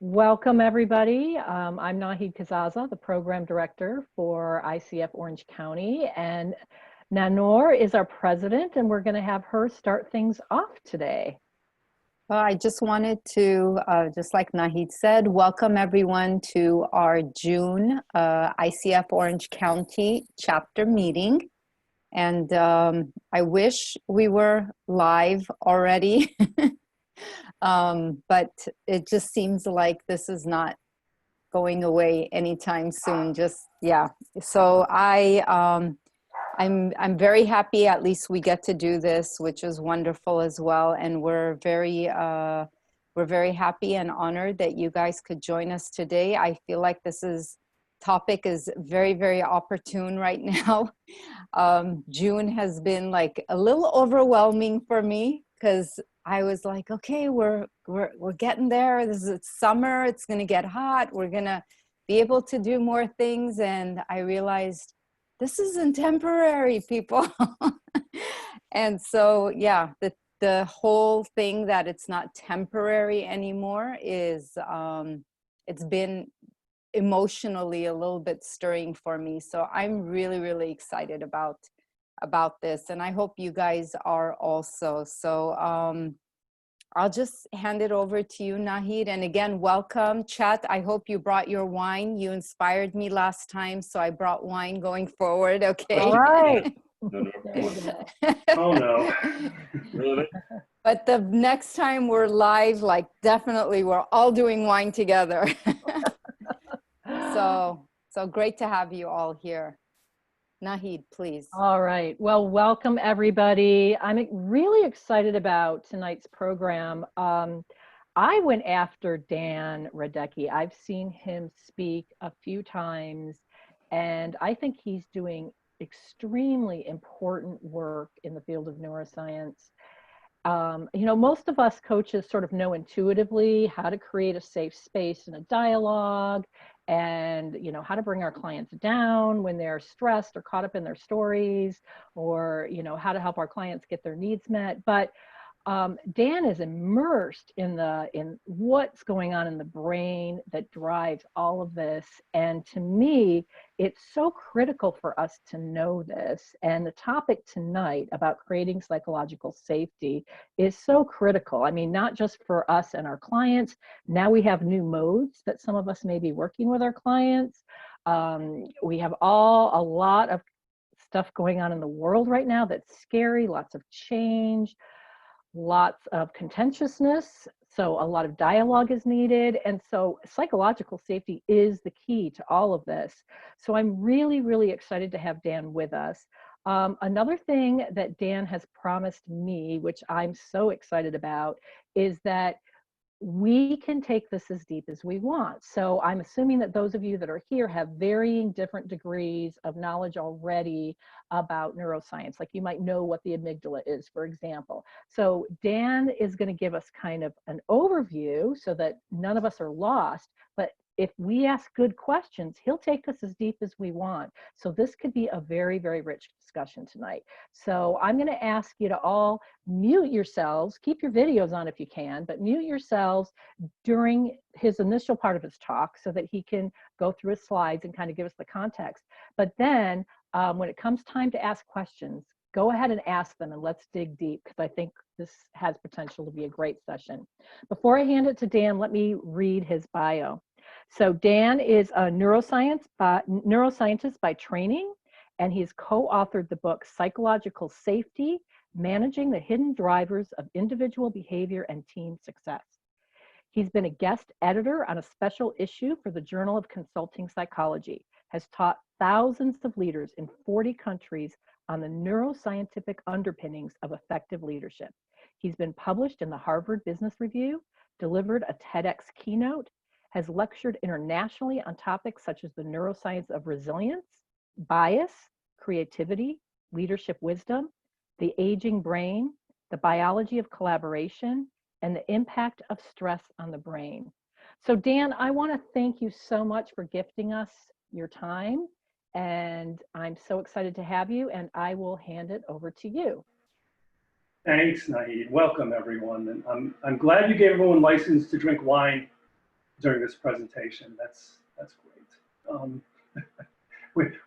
Welcome, everybody. I'm Nahid Kazaza, the program director for ICF Orange County, and Nanor is our president, and we're going to have her start things off today. Well, I just wanted to, just like Nahid said, welcome everyone to our June ICF Orange County chapter meeting. And I wish we were live already. But it just seems like this is not going away anytime soon. So I'm very happy. At least we get to do this, which is wonderful as well. And we're very happy and honored that you guys could join us today. I feel like topic is very, very opportune right now. June has been like a little overwhelming for me because I was like, okay, we're getting there. It's summer. It's going to get hot. We're going to be able to do more things. And I realized this isn't temporary, people. And so, yeah, the whole thing that it's not temporary anymore is, it's been emotionally a little bit stirring for me. So I'm really, really excited about this, and I hope you guys are also. So I'll just hand it over to you, Nahid. And again, welcome, chat. I hope you brought your wine. You inspired me last time, so I brought wine going forward. Okay. All right. Oh no. Really? But the next time we're live, like definitely we're all doing wine together. So great to have you all here. Nahid, please. All right. Well, welcome, everybody. I'm really excited about tonight's program. I went after Dan Radecki. I've seen him speak a few times, and I think he's doing extremely important work in the field of neuroscience. Most of us coaches sort of know intuitively how to create a safe space and a dialogue, and how to bring our clients down when they're stressed or caught up in their stories, or how to help our clients get their needs met. But Dan is immersed in what's going on in the brain that drives all of this. And to me, it's so critical for us to know this. And the topic tonight about creating psychological safety is so critical. I mean, not just for us and our clients. Now we have new modes that some of us may be working with our clients. We have a lot of stuff going on in the world right now that's scary, lots of change, lots of contentiousness, so a lot of dialogue is needed. And so psychological safety is the key to all of this. So I'm really, really excited to have Dan with us. Another thing that Dan has promised me, which I'm so excited about, is that we can take this as deep as we want. So I'm assuming that those of you that are here have varying different degrees of knowledge already about neuroscience. Like you might know what the amygdala is, for example. So Dan is going to give us kind of an overview so that none of us are lost. But if we ask good questions, he'll take us as deep as we want. So this could be a very, very rich discussion tonight. So I'm going to ask you to all mute yourselves, keep your videos on if you can, but mute yourselves during his initial part of his talk so that he can go through his slides and kind of give us the context. But then when it comes time to ask questions, go ahead and ask them, and let's dig deep, because I think this has potential to be a great session. Before I hand it to Dan, let me read his bio. So Dan is a neuroscientist by training, and he's co-authored the book Psychological Safety: Managing the Hidden Drivers of Individual Behavior and Team Success. He's been a guest editor on a special issue for the Journal of Consulting Psychology, has taught thousands of leaders in 40 countries on the neuroscientific underpinnings of effective leadership. He's been published in the Harvard Business Review, delivered a TEDx keynote, has lectured internationally on topics such as the neuroscience of resilience, bias, creativity, leadership wisdom, the aging brain, the biology of collaboration, and the impact of stress on the brain. So Dan, I want to thank you so much for gifting us your time, and I'm so excited to have you, and I will hand it over to you. Thanks, Nahid. Welcome, everyone. And I'm glad you gave everyone license to drink wine during this presentation. That's great.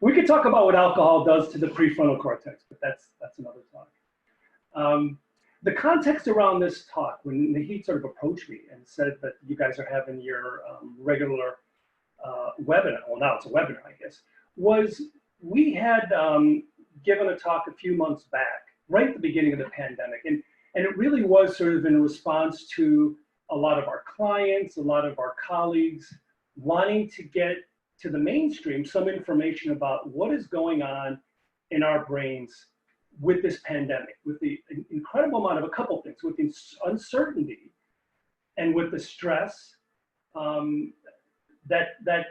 We could talk about what alcohol does to the prefrontal cortex, but that's another talk. The context around this talk, when he sort of approached me and said that you guys are having your regular webinar, well now it's a webinar I guess, was we had given a talk a few months back, right at the beginning of the pandemic, and it really was sort of in response to a lot of our clients, a lot of our colleagues wanting to get to the mainstream some information about what is going on in our brains with this pandemic, with the incredible amount of a couple things, with the uncertainty and with the stress that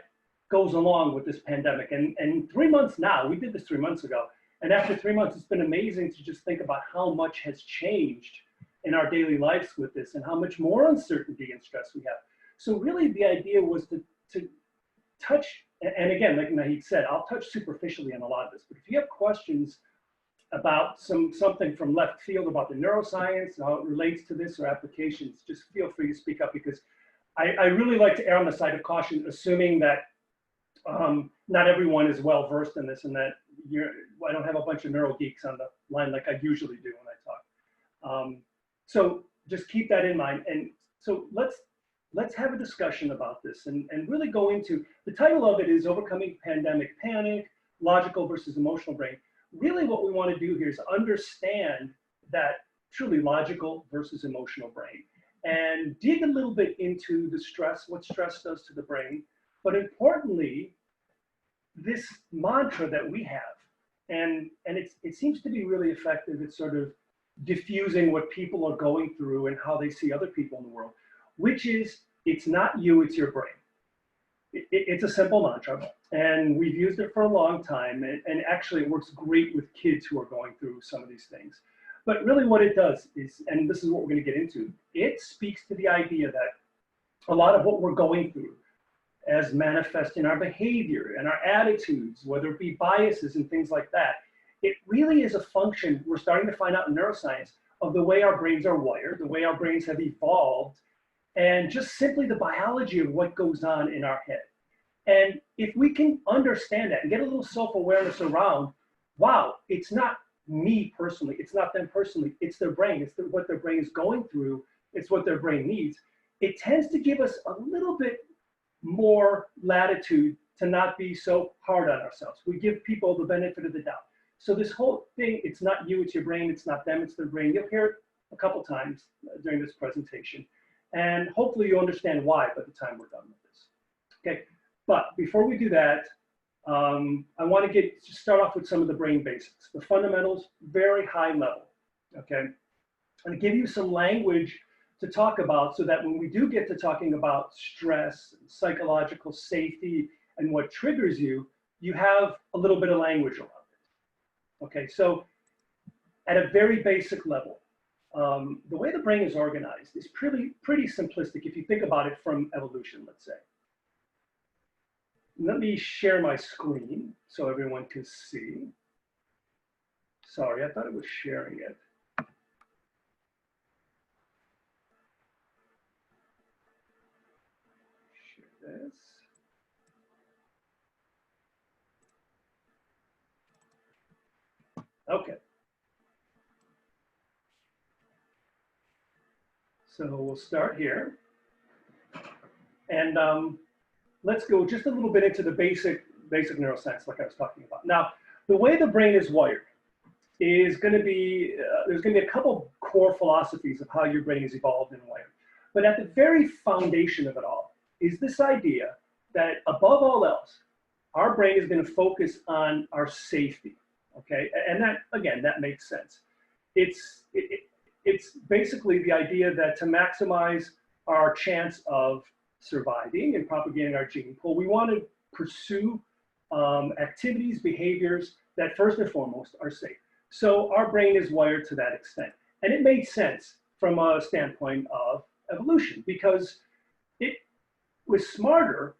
goes along with this pandemic. And 3 months now, we did this 3 months ago, and after 3 months, it's been amazing to just think about how much has changed in our daily lives with this and how much more uncertainty and stress we have. So really the idea was to touch, and again, like Naheed said, I'll touch superficially on a lot of this, but if you have questions about something from left field about the neuroscience, how it relates to this or applications, just feel free to speak up, because I really like to err on the side of caution, assuming that not everyone is well versed in this, and that I don't have a bunch of neuro geeks on the line like I usually do when I talk. So just keep that in mind. And so let's have a discussion about this and really go into, the title of it is Overcoming Pandemic Panic, Logical versus Emotional Brain. Really what we want to do here is understand that truly logical versus emotional brain, and dig a little bit into the stress, what stress does to the brain, but importantly, this mantra that we have, and it seems to be really effective at sort of diffusing what people are going through and how they see other people in the world, which is, it's not you, it's your brain. It's a simple mantra, and we've used it for a long time, and actually it works great with kids who are going through some of these things. But really what it does is, and this is what we're going to get into, it speaks to the idea that a lot of what we're going through as manifest in our behavior and our attitudes, whether it be biases and things like that, it really is a function, we're starting to find out in neuroscience, of the way our brains are wired, the way our brains have evolved, and just simply the biology of what goes on in our head. And if we can understand that and get a little self-awareness around, wow, it's not me personally, it's not them personally, it's their brain, it's what their brain is going through, it's what their brain needs, it tends to give us a little bit more latitude to not be so hard on ourselves. We give people the benefit of the doubt. So this whole thing, it's not you, it's your brain, it's not them, it's their brain. You'll hear it a couple times during this presentation. And hopefully you understand why by the time we're done with this. Okay, but before we do that, I want to start off with some of the brain basics, the fundamentals, very high level, okay? And give you some language to talk about so that when we do get to talking about stress, psychological safety, and what triggers you, you have a little bit of language around it. Okay, so at a very basic level, the way the brain is organized is pretty simplistic if you think about it from evolution, let's say. Let me share my screen so everyone can see. Sorry, I thought it was sharing it. Share this. Okay. So we'll start here. And let's go just a little bit into the basic neuroscience like I was talking about. Now, the way the brain is wired is going to be, there's going to be a couple core philosophies of how your brain is evolved and wired. But at the very foundation of it all is this idea that above all else, our brain is going to focus on our safety, okay? And that, again, that makes sense. It's basically the idea that to maximize our chance of surviving and propagating our gene pool, we want to pursue activities, behaviors that first and foremost are safe. So our brain is wired to that extent. And it made sense from a standpoint of evolution because it was smarter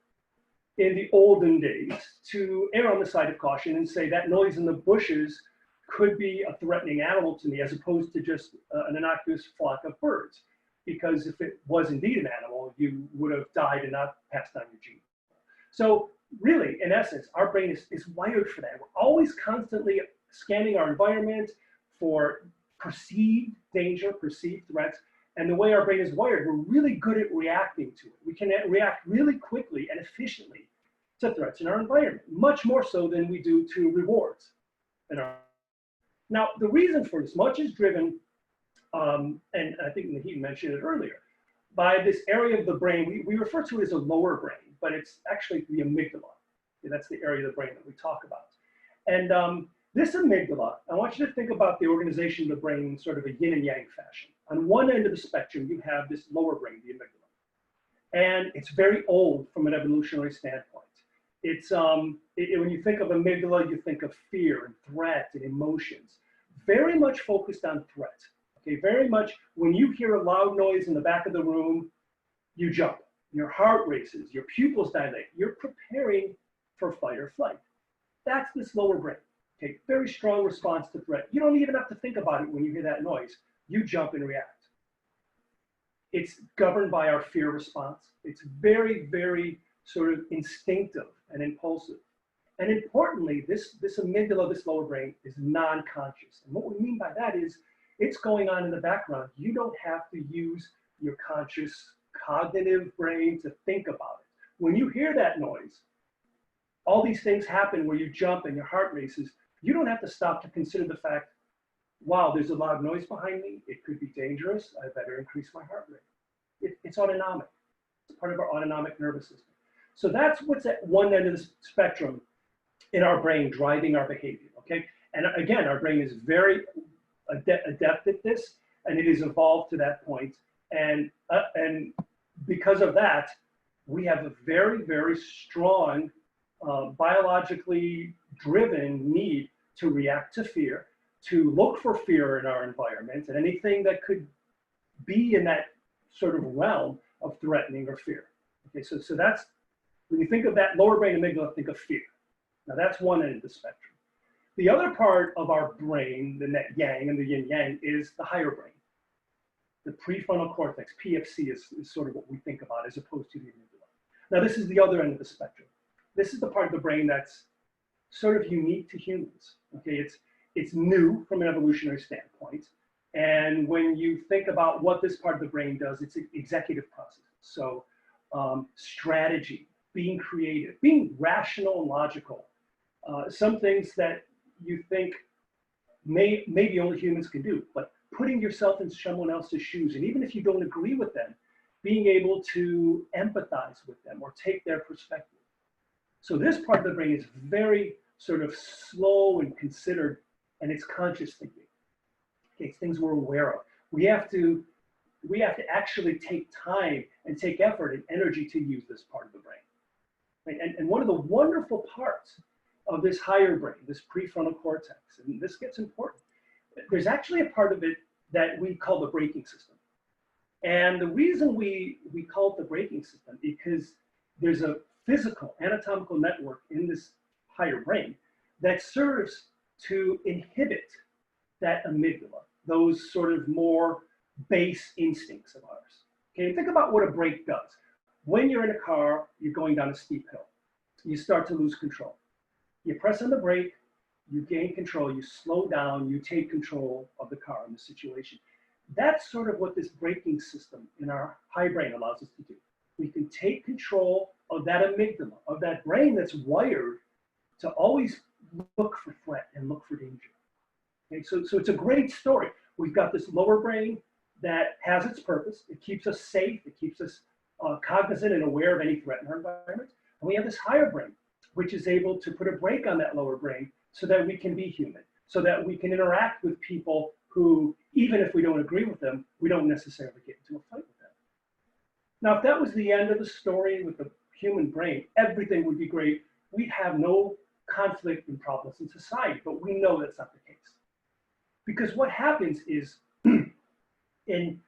in the olden days to err on the side of caution and say that noise in the bushes could be a threatening animal to me as opposed to just an innocuous flock of birds. because if it was indeed an animal, you would have died and not passed on your gene. So really, in essence, our brain is wired for that. We're always constantly scanning our environment for perceived danger, perceived threats. And the way our brain is wired, we're really good at reacting to it. We can react really quickly and efficiently to threats in our environment, much more so than we do to rewards. Now, the reason for this much is driven, and I think Naheed mentioned it earlier, by this area of the brain. We refer to it as a lower brain, but it's actually the amygdala. Okay, that's the area of the brain that we talk about. And this amygdala, I want you to think about the organization of the brain in sort of a yin and yang fashion. On one end of the spectrum, you have this lower brain, the amygdala. And it's very old from an evolutionary standpoint. It's, when you think of amygdala, you think of fear and threat and emotions. Very much focused on threat. Okay, very much when you hear a loud noise in the back of the room, you jump. Your heart races, your pupils dilate. You're preparing for fight or flight. That's this lower brain. Okay, very strong response to threat. You don't even have to think about it when you hear that noise. You jump and react. It's governed by our fear response. It's very, very sort of instinctive and impulsive. And importantly, this amygdala, this lower brain, is non-conscious. And what we mean by that is it's going on in the background. You don't have to use your conscious cognitive brain to think about it. When you hear that noise, all these things happen where you jump and your heart races. You don't have to stop to consider the fact, wow, there's a loud noise behind me. It could be dangerous. I better increase my heart rate. It's autonomic. It's part of our autonomic nervous system. So that's what's at one end of the spectrum in our brain driving our behavior, okay? And again, our brain is very adept at this, and it has evolved to that point. And because of that, we have a very, very strong biologically driven need to react to fear, to look for fear in our environment, and anything that could be in that sort of realm of threatening or fear. Okay, so that's, when you think of that lower brain amygdala, think of fear. Now that's one end of the spectrum. The other part of our brain, the net yang and the yin yang, is the higher brain. The prefrontal cortex, PFC, is sort of what we think about as opposed to the amygdala. Now this is the other end of the spectrum. This is the part of the brain that's sort of unique to humans. Okay, it's new from an evolutionary standpoint. And when you think about what this part of the brain does, it's executive processes. So strategy, being creative, being rational and logical. Some things that you think maybe only humans can do, but putting yourself in someone else's shoes, and even if you don't agree with them, being able to empathize with them or take their perspective. So this part of the brain is very sort of slow and considered, and it's conscious thinking. Okay, it's things we're aware of. We have to actually take time and take effort and energy to use this part of the brain. Right? And one of the wonderful parts of this higher brain, this prefrontal cortex, and this gets important, there's actually a part of it that we call the braking system. And the reason we call it the braking system is because there's a physical anatomical network in this higher brain that serves to inhibit that amygdala, those sort of more base instincts of ours. Okay, think about what a brake does. When you're in a car, you're going down a steep hill. You start to lose control. You press on the brake, you gain control, you slow down, you take control of the car in the situation. That's sort of what this braking system in our high brain allows us to do. We can take control of that amygdala, of that brain that's wired to always look for threat and look for danger. Okay, so it's a great story. We've got this lower brain that has its purpose. It keeps us safe. It keeps us cognizant and aware of any threat in our environment. And we have this higher brain, which is able to put a brake on that lower brain so that we can be human, so that we can interact with people who, even if we don't agree with them, we don't necessarily get into a fight with them. Now, if that was the end of the story with the human brain, everything would be great. We'd have no conflict and problems in society, but we know that's not the case. Because what happens is, in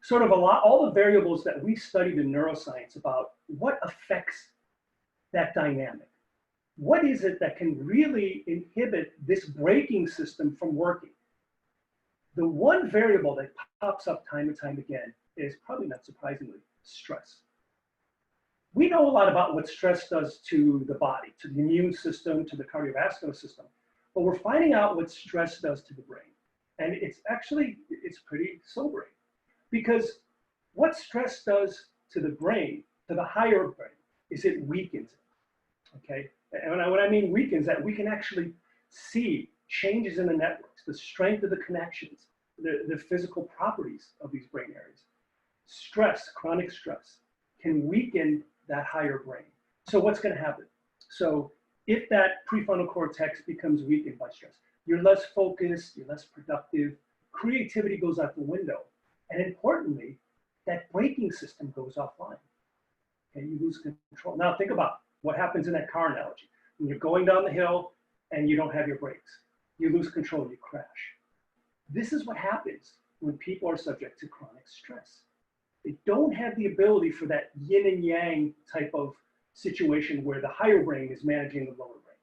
sort of all the variables that we've studied in neuroscience about what affects that dynamic, what is it that can really inhibit this braking system from working? The one variable that pops up time and time again is probably not surprisingly stress. We know a lot about what stress does to the body, to the immune system, to the cardiovascular system, but we're finding out what stress does to the brain. And it's pretty sobering, because what stress does to the brain, to the higher brain, is it weakens it, okay? And when I mean weakens, that we can actually see changes in the networks, the strength of the connections, the physical properties of these brain areas. Stress, chronic stress, can weaken that higher brain. So what's going to happen? So if that prefrontal cortex becomes weakened by stress, you're less focused, you're less productive, creativity goes out the window, and importantly, that braking system goes offline. Okay, you lose control. Now think about what happens in that car analogy. When you're going down the hill and you don't have your brakes, you lose control, you crash. This is what happens when people are subject to chronic stress. They don't have the ability for that yin and yang type of situation where the higher brain is managing the lower brain.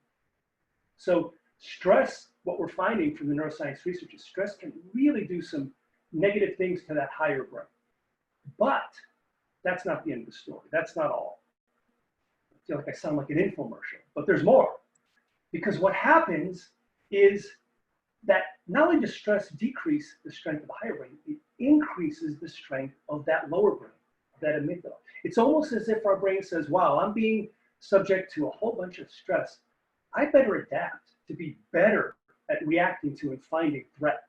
So stress, what we're finding from the neuroscience research is stress can really do some negative things to that higher brain. But that's not the end of the story. That's not all. I feel like I sound like an infomercial, but there's more. Because what happens is that not only does stress decrease the strength of the higher brain, it increases the strength of that lower brain, that amygdala. It's almost as if our brain says, wow, I'm being subject to a whole bunch of stress. I better adapt to be better at reacting to and finding threat.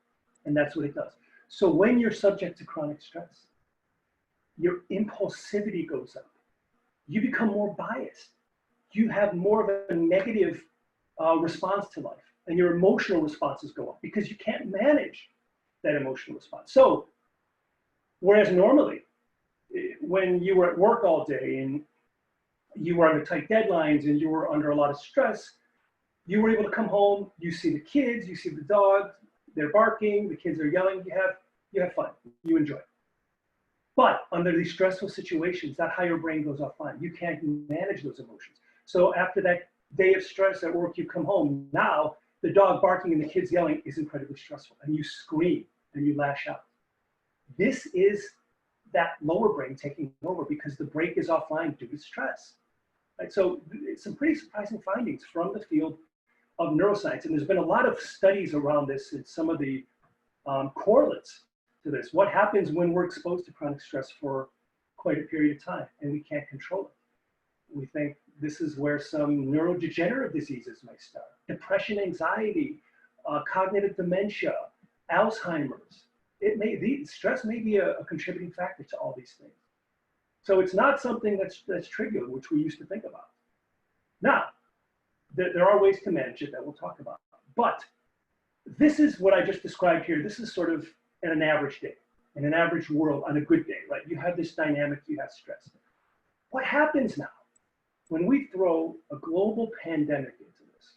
And that's what it does. So when you're subject to chronic stress, your impulsivity goes up. You become more biased. You have more of a negative response to life. And your emotional responses go up because you can't manage that emotional response. So, whereas normally, when you were at work all day and you were under tight deadlines and you were under a lot of stress, you were able to come home, you see the kids, you see the dog, they're barking, the kids are yelling, you have fun, you enjoy it. But under these stressful situations, that higher brain goes offline. You can't manage those emotions. So after that day of stress at work, you come home, now the dog barking and the kids yelling is incredibly stressful, and you scream and you lash out. This is that lower brain taking over because the brake is offline due to stress. Right? So it's some pretty surprising findings from the field of neuroscience, and there's been a lot of studies around this and some of the correlates to this. What happens when we're exposed to chronic stress for quite a period of time and we can't control it? We think this is where some neurodegenerative diseases may start. Depression, anxiety, cognitive dementia, Alzheimer's. Stress may be a contributing factor to all these things. So it's not something that's trivial, which we used to think about. Now, there are ways to manage it that we'll talk about. But this is what I just described here. This is sort of in an average day, in an average world, on a good day, right? You have this dynamic, you have stress. What happens now when we throw a global pandemic into this?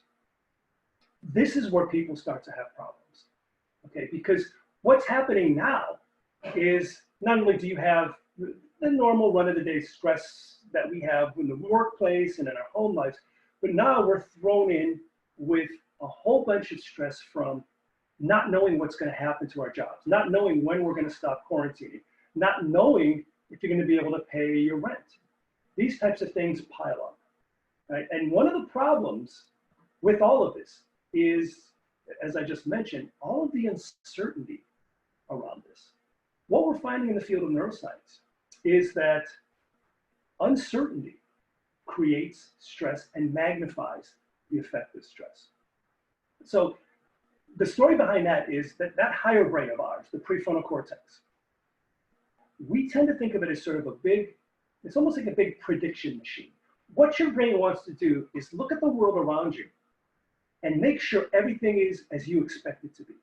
This is where people start to have problems, okay? Because what's happening now is not only do you have the normal run-of-the-day stress that we have in the workplace and in our home lives, but now we're thrown in with a whole bunch of stress from not knowing what's going to happen to our jobs, not knowing when we're going to stop quarantining, not knowing if you're going to be able to pay your rent. These types of things pile up, right? And one of the problems with all of this is, as I just mentioned, all of the uncertainty around this. What we're finding in the field of neuroscience is that uncertainty creates stress and magnifies the effect of stress. So the story behind that is that higher brain of ours, the prefrontal cortex, we tend to think of it as sort of a big, it's almost like a big prediction machine. What your brain wants to do is look at the world around you and make sure everything is as you expect it to be,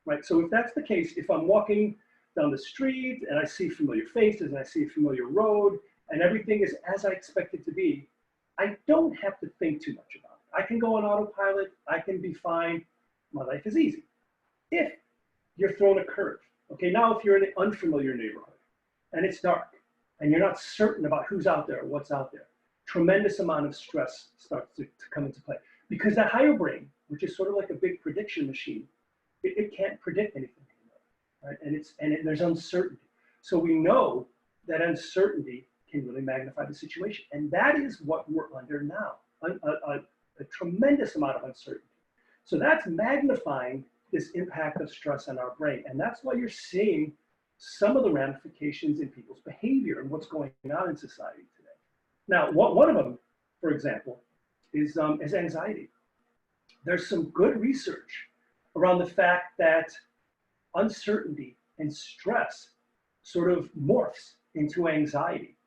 right? So if that's the case, if I'm walking down the street and I see familiar faces and I see a familiar road and everything is as I expect it to be, I don't have to think too much about it. I can go on autopilot, I can be fine, my life is easy. If you're thrown a curve, okay, now if you're in an unfamiliar neighborhood and it's dark and you're not certain about who's out there or what's out there, tremendous amount of stress starts to come into play. Because that higher brain, which is sort of like a big prediction machine, it can't predict anything anymore, right? And there's uncertainty. So we know that uncertainty can really magnify the situation. And that is what we're under now, a tremendous amount of uncertainty. So that's magnifying this impact of stress on our brain. And that's why you're seeing some of the ramifications in people's behavior and what's going on in society today. Now, one of them, for example, is anxiety. There's some good research around the fact that uncertainty and stress sort of morphs into anxiety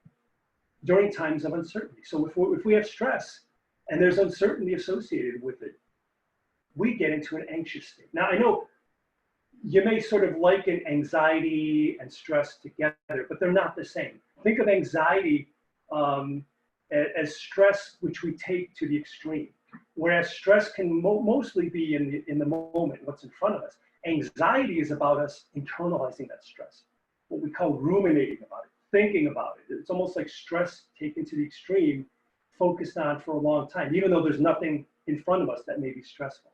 during times of uncertainty. So if we have stress and there's uncertainty associated with it, we get into an anxious state. Now, I know you may sort of liken anxiety and stress together, but they're not the same. Think of anxiety as stress, which we take to the extreme, whereas stress can mostly be in the moment, what's in front of us. Anxiety is about us internalizing that stress, what we call ruminating about it, thinking about it. It's almost like stress taken to the extreme, focused on for a long time, even though there's nothing in front of us that may be stressful.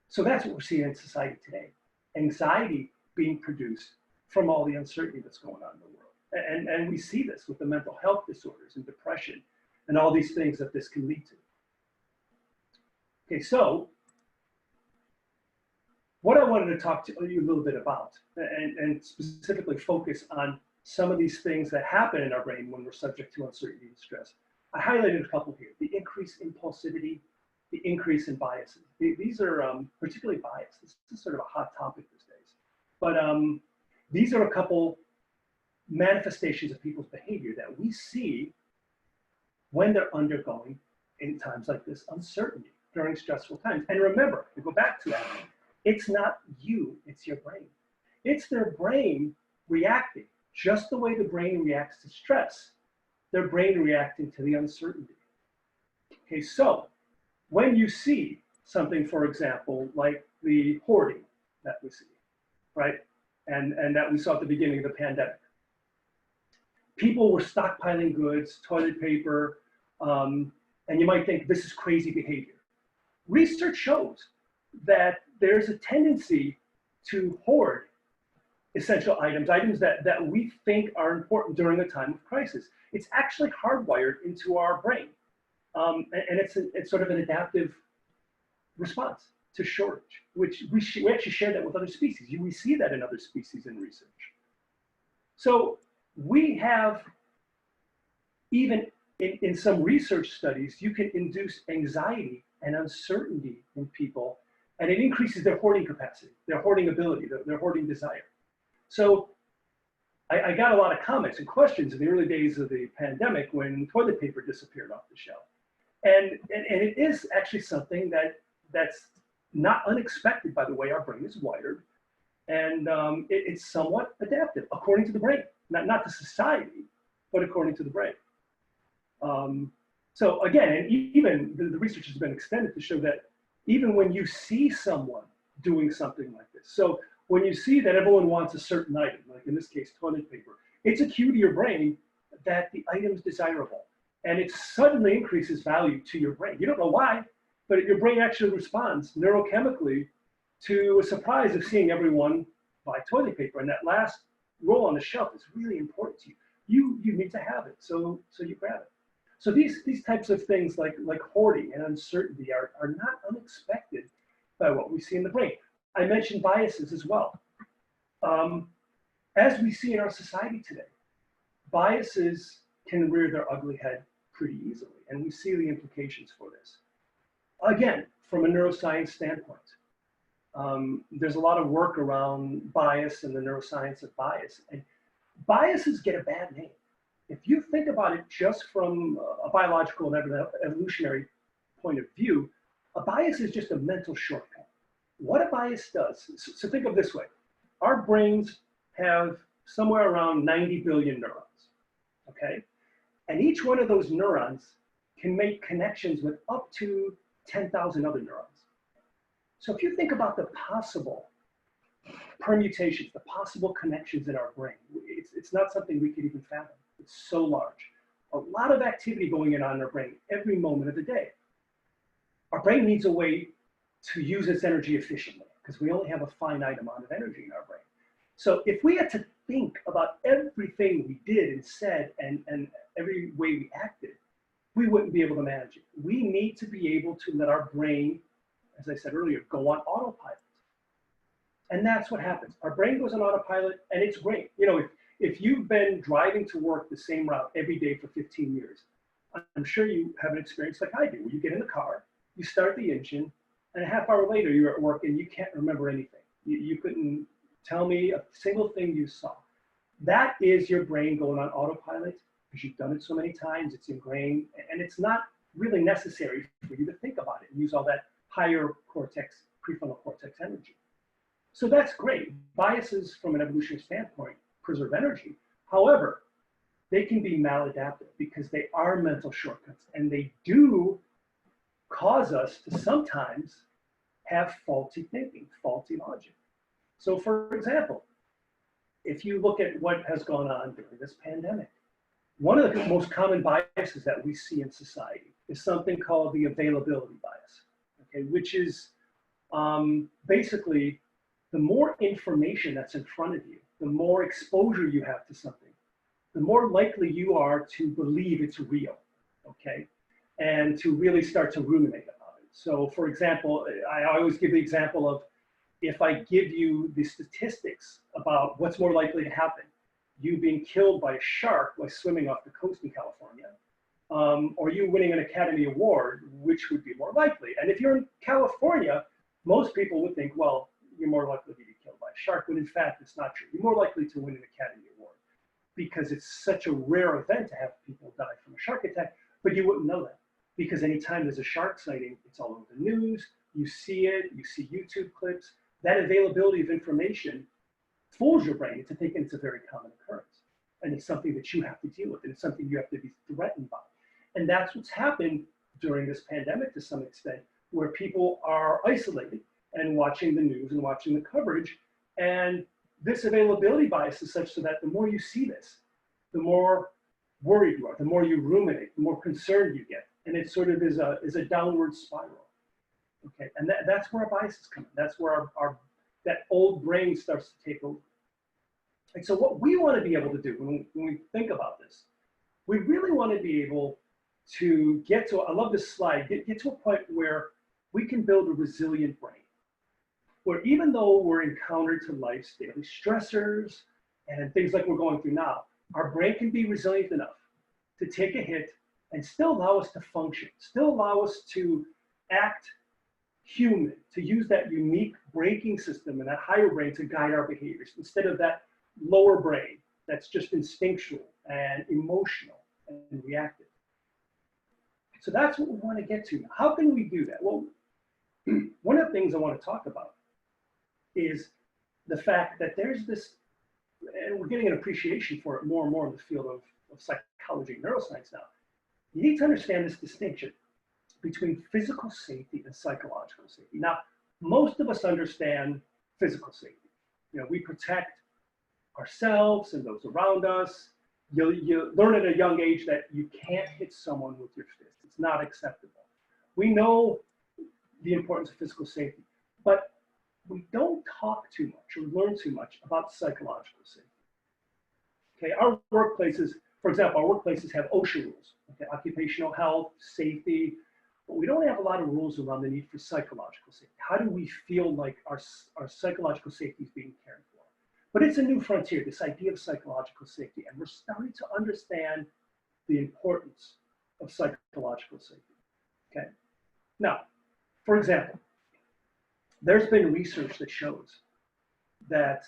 So that's what we're seeing in society today. Anxiety being produced from all the uncertainty that's going on in the world. And we see this with the mental health disorders and depression and all these things that this can lead to. Okay, so what I wanted to talk to you a little bit about, and specifically focus on some of these things that happen in our brain when we're subject to uncertainty and stress. I highlighted a couple here: the increased impulsivity, the increase in biases. These are particularly bias. This is sort of a hot topic these days. But these are a couple manifestations of people's behavior that we see when they're undergoing, in times like this, uncertainty during stressful times. And remember, to go back to that, it's not you, it's your brain. It's their brain reacting just the way the brain reacts to stress, their brain reacting to the uncertainty. Okay, so when you see something, for example, like the hoarding that we see, right? And that we saw at the beginning of the pandemic. People were stockpiling goods, toilet paper, and you might think this is crazy behavior. Research shows that there's a tendency to hoard essential items that we think are important during a time of crisis. It's actually hardwired into our brain. And it's sort of an adaptive response to shortage, which we actually share that with other species. We see that in other species in research. So we have, even in some research studies, you can induce anxiety and uncertainty in people, and it increases their hoarding capacity, their hoarding ability, their hoarding desire. So I got a lot of comments and questions in the early days of the pandemic when toilet paper disappeared off the shelf. And it is actually something that's not unexpected by the way our brain is wired. And it's somewhat adaptive according to the brain, not to society, but according to the brain. So again, and even the research has been extended to show that even when you see someone doing something like this, so when you see that everyone wants a certain item, like in this case, toilet paper, it's a cue to your brain that the item's desirable. And it suddenly increases value to your brain. You don't know why, but your brain actually responds neurochemically to a surprise of seeing everyone buy toilet paper. And that last roll on the shelf is really important to you. You need to have it, so you grab it. So these types of things like hoarding and uncertainty are not unexpected by what we see in the brain. I mentioned biases as well. As we see in our society today, biases can rear their ugly head pretty easily, and we see the implications for this. Again, from a neuroscience standpoint, there's a lot of work around bias and the neuroscience of bias, and biases get a bad name. If you think about it just from a biological and evolutionary point of view, a bias is just a mental shortcut. What a bias does, so think of this way. Our brains have somewhere around 90 billion neurons, okay? And each one of those neurons can make connections with up to 10,000 other neurons. So if you think about the possible permutations, the possible connections in our brain, it's not something we could even fathom. It's so large. A lot of activity going on in our brain every moment of the day. Our brain needs a way to use its energy efficiently because we only have a finite amount of energy in our brain. So if we had to think about everything we did and said and every way we acted, we wouldn't be able to manage it. We need to be able to let our brain, as I said earlier, go on autopilot. And that's what happens. Our brain goes on autopilot, and it's great. You know, if you've been driving to work the same route every day for 15 years, I'm sure you have an experience like I do, where you get in the car, you start the engine, and a half hour later you're at work and you can't remember anything. You couldn't tell me a single thing you saw. That is your brain going on autopilot because you've done it so many times, it's ingrained, and it's not really necessary for you to think about it and use all that higher cortex, prefrontal cortex energy. So that's great. Biases from an evolutionary standpoint preserve energy. However, they can be maladaptive because they are mental shortcuts, and they do cause us to sometimes have faulty thinking, faulty logic. So for example, if you look at what has gone on during this pandemic, one of the most common biases that we see in society is something called the availability bias, okay, which is basically the more information that's in front of you, the more exposure you have to something, the more likely you are to believe it's real, okay, and to really start to ruminate about it. So for example, I always give the example of, if I give you the statistics about what's more likely to happen, you being killed by a shark while swimming off the coast in California, or you winning an Academy Award, which would be more likely? And if you're in California, most people would think, well, you're more likely to be killed by a shark, when in fact it's not true. You're more likely to win an Academy Award because it's such a rare event to have people die from a shark attack, but you wouldn't know that because anytime there's a shark sighting, it's all over the news, you see it, you see YouTube clips. That availability of information fools your brain into thinking it's a very common occurrence. And it's something that you have to deal with, and it's something you have to be threatened by. And that's what's happened during this pandemic to some extent, where people are isolated and watching the news and watching the coverage. And this availability bias is such so that the more you see this, the more worried you are, the more you ruminate, the more concerned you get. And it sort of is a downward spiral. Okay, and that's where our biases come in. That's where that old brain starts to take over. And so what we want to be able to do when we think about this, we really want to be able to get to, I love this slide, get to a point where we can build a resilient brain, where even though we're encountered to life's daily stressors and things like we're going through now, our brain can be resilient enough to take a hit and still allow us to function, still allow us to act human, to use that unique braking system and that higher brain to guide our behaviors instead of that lower brain that's just instinctual and emotional and reactive. So that's what we want to get to. How can we do that? Well, one of the things I want to talk about is the fact that there's this, and we're getting an appreciation for it more and more in the field of psychology and neuroscience now. You need to understand this distinction between physical safety and psychological safety. Now, most of us understand physical safety. You know, we protect ourselves and those around us. You learn at a young age that you can't hit someone with your fist. It's not acceptable. We know the importance of physical safety, but we don't talk too much or learn too much about psychological safety. Okay, our workplaces, for example, our workplaces have OSHA rules, okay, occupational health, safety, but we don't have a lot of rules around the need for psychological safety. How do we feel like our psychological safety is being cared for? But it's a new frontier, this idea of psychological safety, and we're starting to understand the importance of psychological safety, okay? Now, for example, there's been research that shows that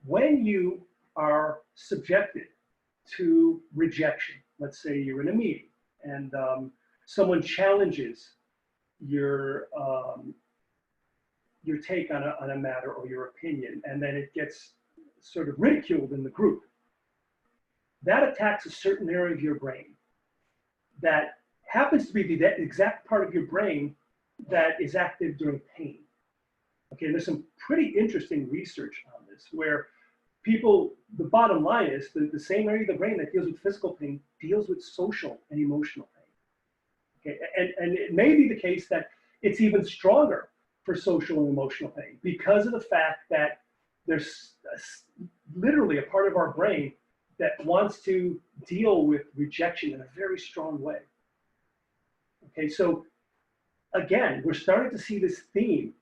when you are subjected to rejection, let's say you're in a meeting and someone challenges your take on a matter or your opinion, and then it gets sort of ridiculed in the group, that attacks a certain area of your brain that happens to be the exact part of your brain that is active during pain. Okay, and there's some pretty interesting research on this where people, the bottom line is the same area of the brain that deals with physical pain deals with social and emotional pain. Okay, and it may be the case that it's even stronger for social and emotional pain because of the fact that there's literally a part of our brain that wants to deal with rejection in a very strong way. Okay, so again, we're starting to see this theme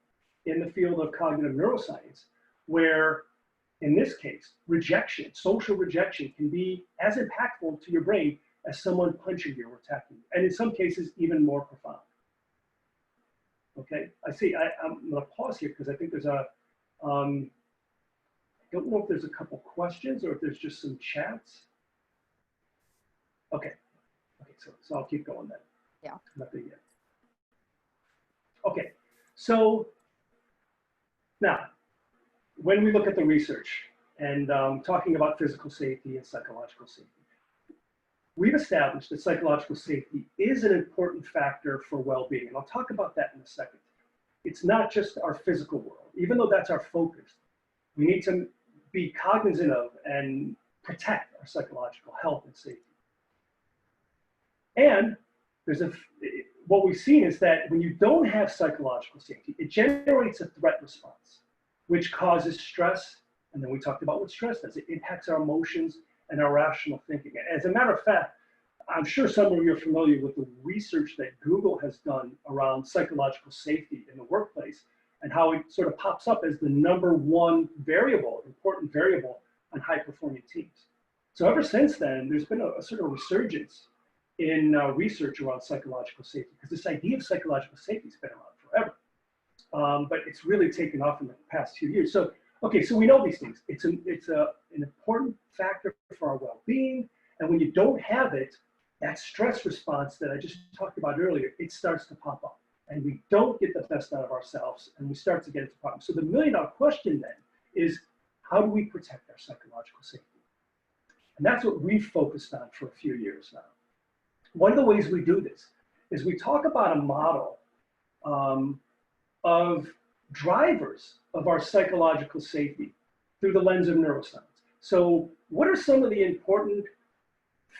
in the field of cognitive neuroscience, where in this case, rejection, social rejection, can be as impactful to your brain as someone punching you or attacking you, and in some cases, even more profound. Okay, I see. I'm going to pause here because I think there's a, I don't know if there's a couple questions or if there's just some chats. Okay, so I'll keep going then. Yeah. Nothing yet. Okay, so now, when we look at the research and talking about physical safety and psychological safety, we've established that psychological safety is an important factor for well-being, and I'll talk about that in a second. It's not just our physical world, even though that's our focus. We need to be cognizant of and protect our psychological health and safety. And what we've seen is that when you don't have psychological safety, it generates a threat response, which causes stress. And then we talked about what stress does. It impacts our emotions and our rational thinking. As a matter of fact, I'm sure some of you are familiar with the research that Google has done around psychological safety in the workplace and how it sort of pops up as the #1 variable, important variable on high-performing teams. So ever since then, there's been a sort of resurgence in research around psychological safety, because this idea of psychological safety has been around forever. But it's really taken off in the past few years. So, okay, so we know these things. It's an important factor for our well-being. And when you don't have it, that stress response that I just talked about earlier, it starts to pop up. And we don't get the best out of ourselves, and we start to get into problems. So the million-dollar question then is, how do we protect our psychological safety? And that's what we've focused on for a few years now. One of the ways we do this is we talk about a model of drivers of our psychological safety through the lens of neuroscience. So what are some of the important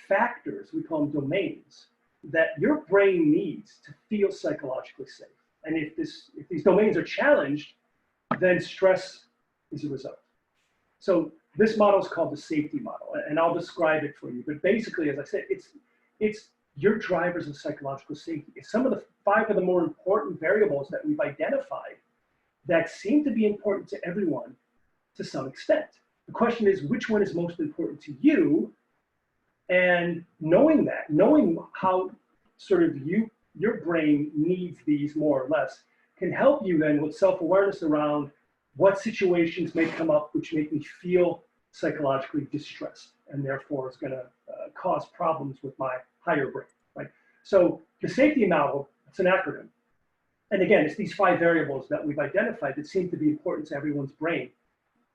factors, we call them domains, that your brain needs to feel psychologically safe? And if these domains are challenged, then stress is a result. So this model is called the safety model, and I'll describe it for you. But basically, as I said, it's your drivers of psychological safety. It's some of the 5 of the more important variables that we've identified that seem to be important to everyone to some extent. The question is, which one is most important to you? And knowing how sort of your brain needs these more or less can help you then with self-awareness around what situations may come up which make me feel psychologically distressed, and therefore it's going to cause problems with my higher brain, right? So the safety model, it's an acronym. And again, it's these 5 variables that we've identified that seem to be important to everyone's brain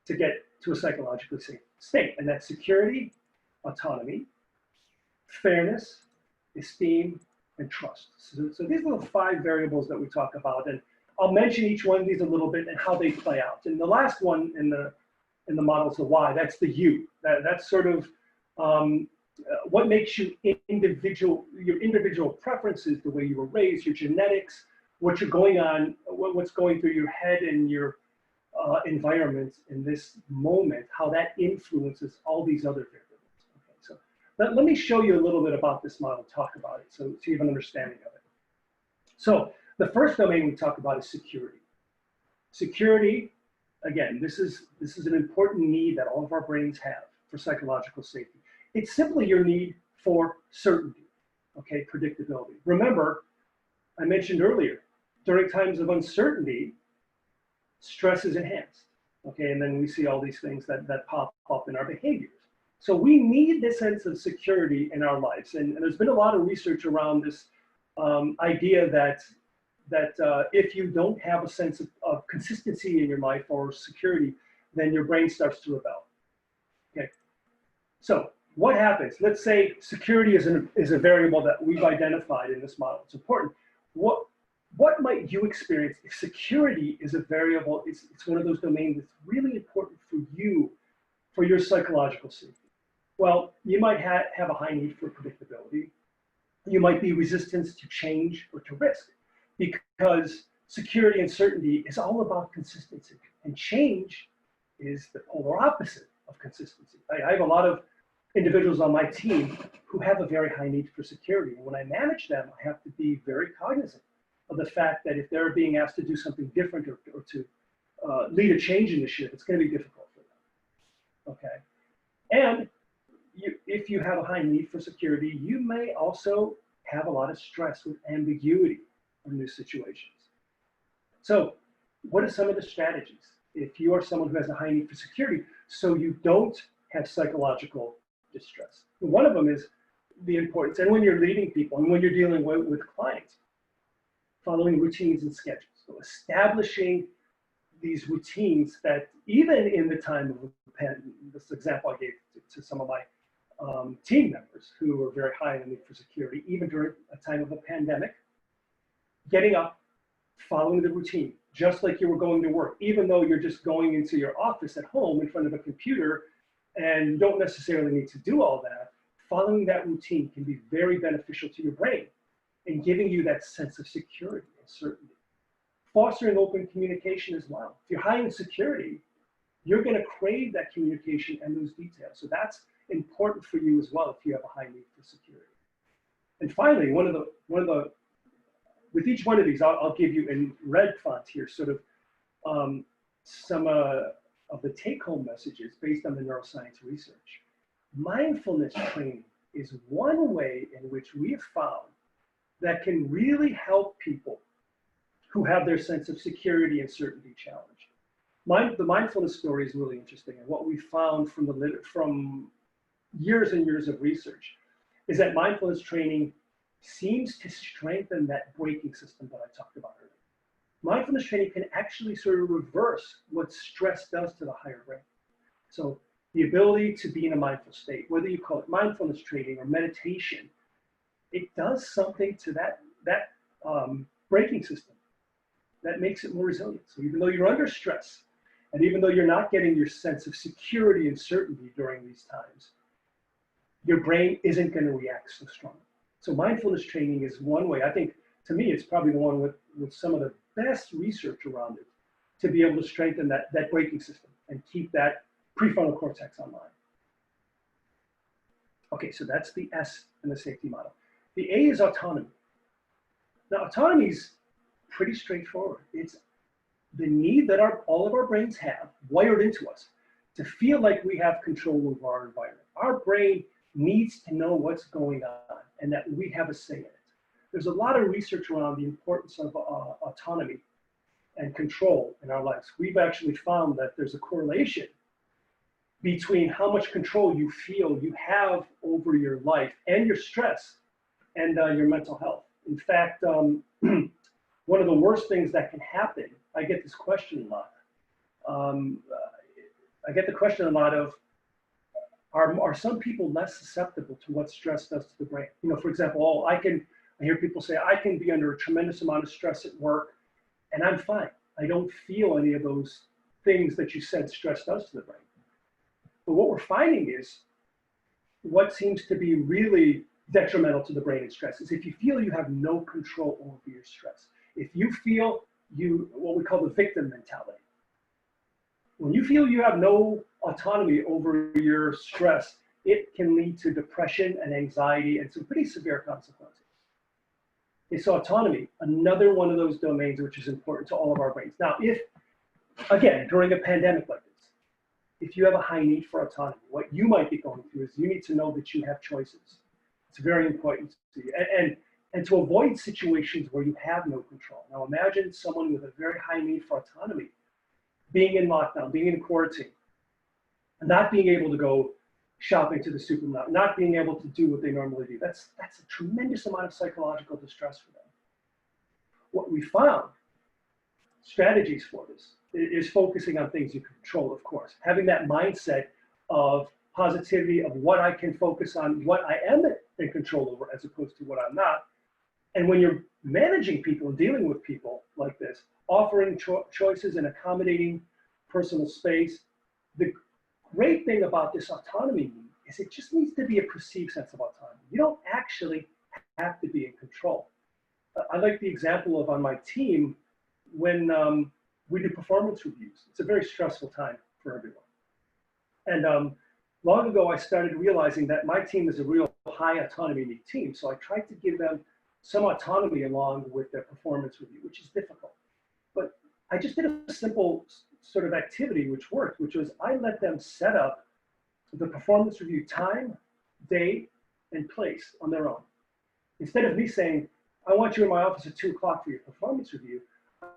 to get to a psychologically safe state. And that's security, autonomy, fairness, esteem, and trust. So these are the 5 variables that we talk about. And I'll mention each one of these a little bit and how they play out. And the last one in the model is the why. That's the you. That's sort of what makes you individual, your individual preferences, the way you were raised, your genetics, what's going through your head and your environment in this moment, how that influences all these other variables. Okay, so let me show you a little bit about this model, talk about it, so you have an understanding of it. So the first domain we talk about is security. Security, again, this is an important need that all of our brains have for psychological safety. It's simply your need for certainty, okay, predictability. Remember, I mentioned earlier, during times of uncertainty, stress is enhanced, okay, and then we see all these things that pop up in our behaviors. So we need this sense of security in our lives, and there's been a lot of research around this idea that if you don't have a sense of consistency in your life or security, then your brain starts to rebel. Okay, so what happens? Let's say security is a variable that we've identified in this model. It's important. What might you experience if security is a variable? It's one of those domains that's really important for you, for your psychological safety. Well, you might have a high need for predictability. You might be resistant to change or to risk, because security and certainty is all about consistency, and change is the polar opposite of consistency. I have a lot of individuals on my team who have a very high need for security. And when I manage them, I have to be very cognizant of the fact that if they're being asked to do something different or to lead a change initiative, it's going to be difficult for them. Okay. And if you have a high need for security, you may also have a lot of stress with ambiguity in new situations. So what are some of the strategies if you are someone who has a high need for security so you don't have psychological distress? One of them is the importance, and when you're leading people and when you're dealing with clients, following routines and schedules. So establishing these routines that even in the time of the pandemic, this example I gave to some of my team members who were very high in the need for security, even during a time of a pandemic, getting up, following the routine, just like you were going to work, even though you're just going into your office at home in front of a computer and don't necessarily need to do all that, following that routine can be very beneficial to your brain and giving you that sense of security and certainty. Fostering open communication as well. If you're high in security, you're going to crave that communication and those details. So that's important for you as well if you have a high need for security. And finally, with each one of these, I'll give you in red font here sort of some of the take-home messages based on the neuroscience research. Mindfulness training is one way in which we have found that can really help people who have their sense of security and certainty challenged. The mindfulness story is really interesting, and what we found from years and years of research is that mindfulness training seems to strengthen that braking system that I talked about earlier. Mindfulness training can actually sort of reverse what stress does to the higher brain. So the ability to be in a mindful state, whether you call it mindfulness training or meditation, it does something to that braking system that makes it more resilient. So even though you're under stress, and even though you're not getting your sense of security and certainty during these times, your brain isn't going to react so strongly. So mindfulness training is one way. I think, to me, it's probably the one with some of the best research around it to be able to strengthen that braking system and keep that prefrontal cortex online. Okay, so that's the S in the safety model. The A is autonomy. Now, autonomy is pretty straightforward. It's the need that all of our brains have wired into us to feel like we have control over our environment. Our brain needs to know what's going on and that we have a say in it. There's a lot of research around the importance of autonomy and control in our lives. We've actually found that there's a correlation between how much control you feel you have over your life and your stress and your mental health. In fact, one of the worst things that can happen, I get this question a lot. I get the question a lot of, are some people less susceptible to what stress does to the brain? You know, for example, I hear people say, I can be under a tremendous amount of stress at work and I'm fine. I don't feel any of those things that you said stress does to the brain. But what we're finding is what seems to be really detrimental to the brain and stress is if you feel you have no control over your stress. If you feel what we call the victim mentality. When you feel you have no autonomy over your stress, it can lead to depression and anxiety and some pretty severe consequences. Okay, so autonomy, another one of those domains which is important to all of our brains. Now, if, again, during a pandemic like this, if you have a high need for autonomy, what you might be going through is you need to know that you have choices. It's very important to you. And to avoid situations where you have no control. Now imagine someone with a very high need for autonomy, being in lockdown, being in quarantine, and not being able to go shopping to the supermarket, not being able to do what they normally do. That's a tremendous amount of psychological distress for them. What we found, strategies for this, is focusing on things you can control, of course. Having that mindset of positivity, of what I can focus on, what I am in control over, as opposed to what I'm not. And when you're managing people and dealing with people like this, offering choices and accommodating personal space, the great thing about this autonomy is it just needs to be a perceived sense of autonomy. You don't actually have to be in control. I like the example of on my team when we do performance reviews. It's a very stressful time for everyone. And long ago, I started realizing that my team is a real high autonomy need team. So I tried to give them some autonomy along with their performance review, which is difficult. But I just did a simple sort of activity which worked, which was I let them set up the performance review time, day, and place on their own. Instead of me saying, I want you in my office at 2 o'clock for your performance review,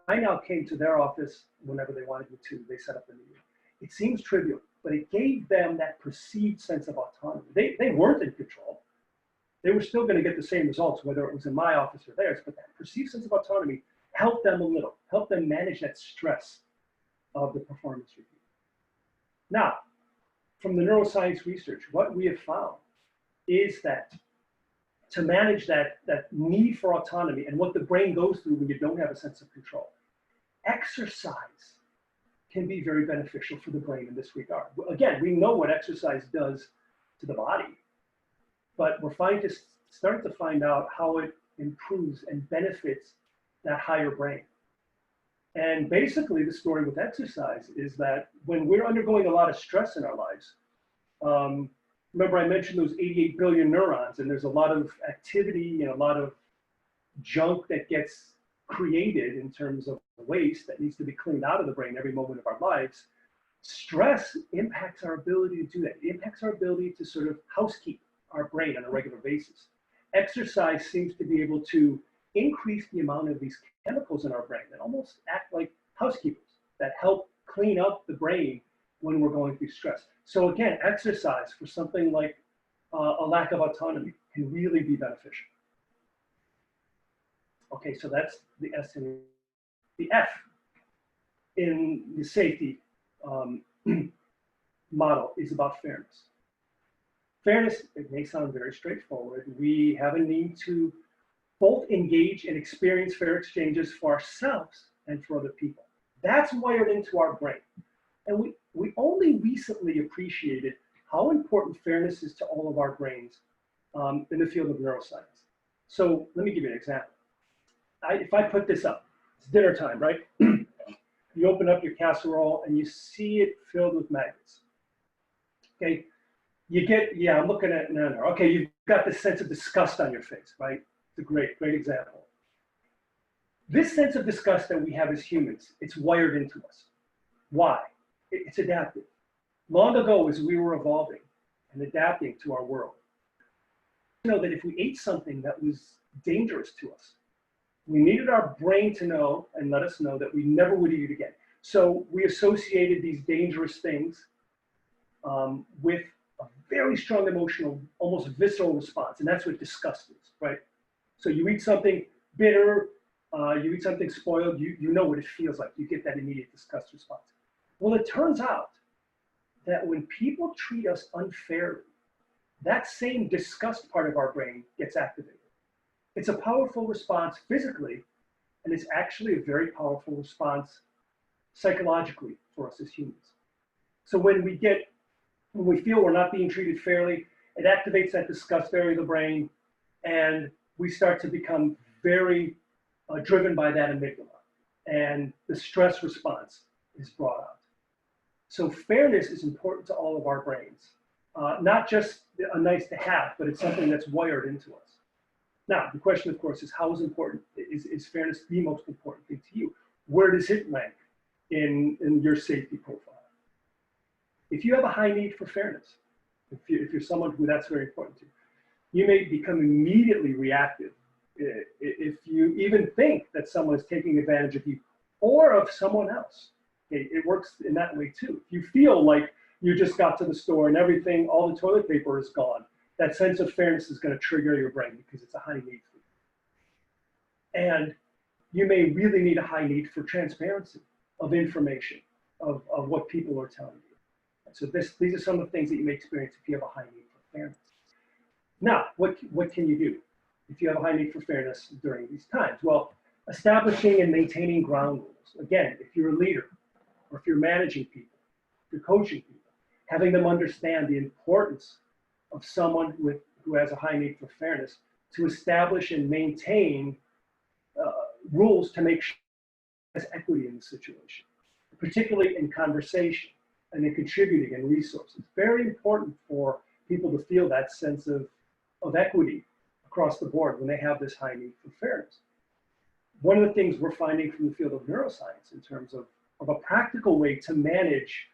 I now came to their office whenever they wanted me to. They set up the meeting. It seems trivial, but it gave them that perceived sense of autonomy. They weren't in control. They were still going to get the same results, whether it was in my office or theirs, but that perceived sense of autonomy helped them a little, helped them manage that stress of the performance review. Now, from the neuroscience research, what we have found is that to manage that need for autonomy and what the brain goes through when you don't have a sense of control, exercise can be very beneficial for the brain in this regard. Again, we know what exercise does to the body, but we're starting to find out how it improves and benefits that higher brain. And basically, the story with exercise is that when we're undergoing a lot of stress in our lives, remember I mentioned those 88 billion neurons, and there's a lot of activity and a lot of junk that gets created in terms of waste that needs to be cleaned out of the brain every moment of our lives. Stress impacts our ability to do that. It impacts our ability to sort of housekeep our brain on a regular basis. Exercise seems to be able to increase the amount of these chemicals in our brain that almost act like housekeepers that help clean up the brain when we're going through stress. So again, exercise for something like a lack of autonomy can really be beneficial. Okay, so that's the S and the F in the safety model is about fairness. Fairness, it may sound very straightforward. We have a need to both engage and experience fair exchanges for ourselves and for other people. That's wired into our brain. And we only recently appreciated how important fairness is to all of our brains in the field of neuroscience. So let me give you an example. If I put this up, it's dinner time, right? You open up your casserole and you see it filled with maggots. Okay, you get, yeah, I'm looking at, no. Okay, you've got this sense of disgust on your face, right? It's a great example. This sense of disgust that we have as humans, it's wired into us. Why? It's adaptive. Long ago, as we were evolving and adapting to our world, you know that if we ate something that was dangerous to us, we needed our brain to know and let us know that we never would eat it again. So we associated these dangerous things with a very strong emotional, almost visceral response. And that's what disgust is, right? So you eat something bitter, you eat something spoiled, you know what it feels like. You get that immediate disgust response. Well, it turns out that when people treat us unfairly, that same disgust part of our brain gets activated. It's a powerful response physically, and it's actually a very powerful response psychologically for us as humans. So when we feel we're not being treated fairly, it activates that disgust area of the brain, and we start to become very driven by that amygdala, and the stress response is brought out. So fairness is important to all of our brains, not just a nice to have, but it's something that's wired into us. Now, the question, of course, is how important is fairness the most important thing to you? Where does it rank in your safety profile? If you have a high need for fairness, if you're someone who that's very important to, you may become immediately reactive if you even think that someone is taking advantage of you or of someone else. Okay, it works in that way too. If you feel like you just got to the store and everything, all the toilet paper is gone, that sense of fairness is going to trigger your brain because it's a high need for you. And you may really need a high need for transparency of information, of what people are telling you. So these are some of the things that you may experience if you have a high need for fairness. Now, what can you do if you have a high need for fairness during these times? Well, establishing and maintaining ground rules. Again, if you're a leader, or if you're managing people, if you're coaching people, having them understand the importance of someone who has a high need for fairness to establish and maintain rules to make sure there's equity in the situation, particularly in conversation, and in contributing and resources. Very important for people to feel that sense of equity across the board when they have this high need for fairness. One of the things we're finding from the field of neuroscience in terms of a practical way to manage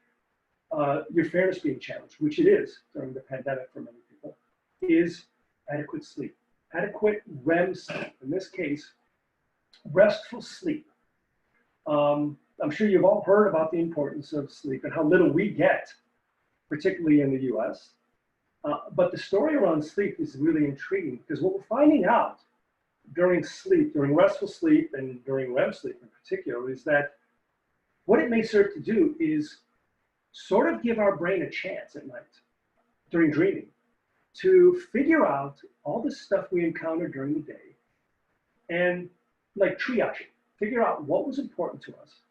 your fairness being challenged, which it is during the pandemic for many people, is adequate sleep. Adequate REM sleep, in this case, restful sleep. I'm sure you've all heard about the importance of sleep and how little we get, particularly in the US. But the story around sleep is really intriguing because what we're finding out during sleep, during restful sleep and during REM sleep in particular, is that what it may serve to do is sort of give our brain a chance at night during dreaming to figure out all the stuff we encounter during the day and like triage it, figure out what was important to us,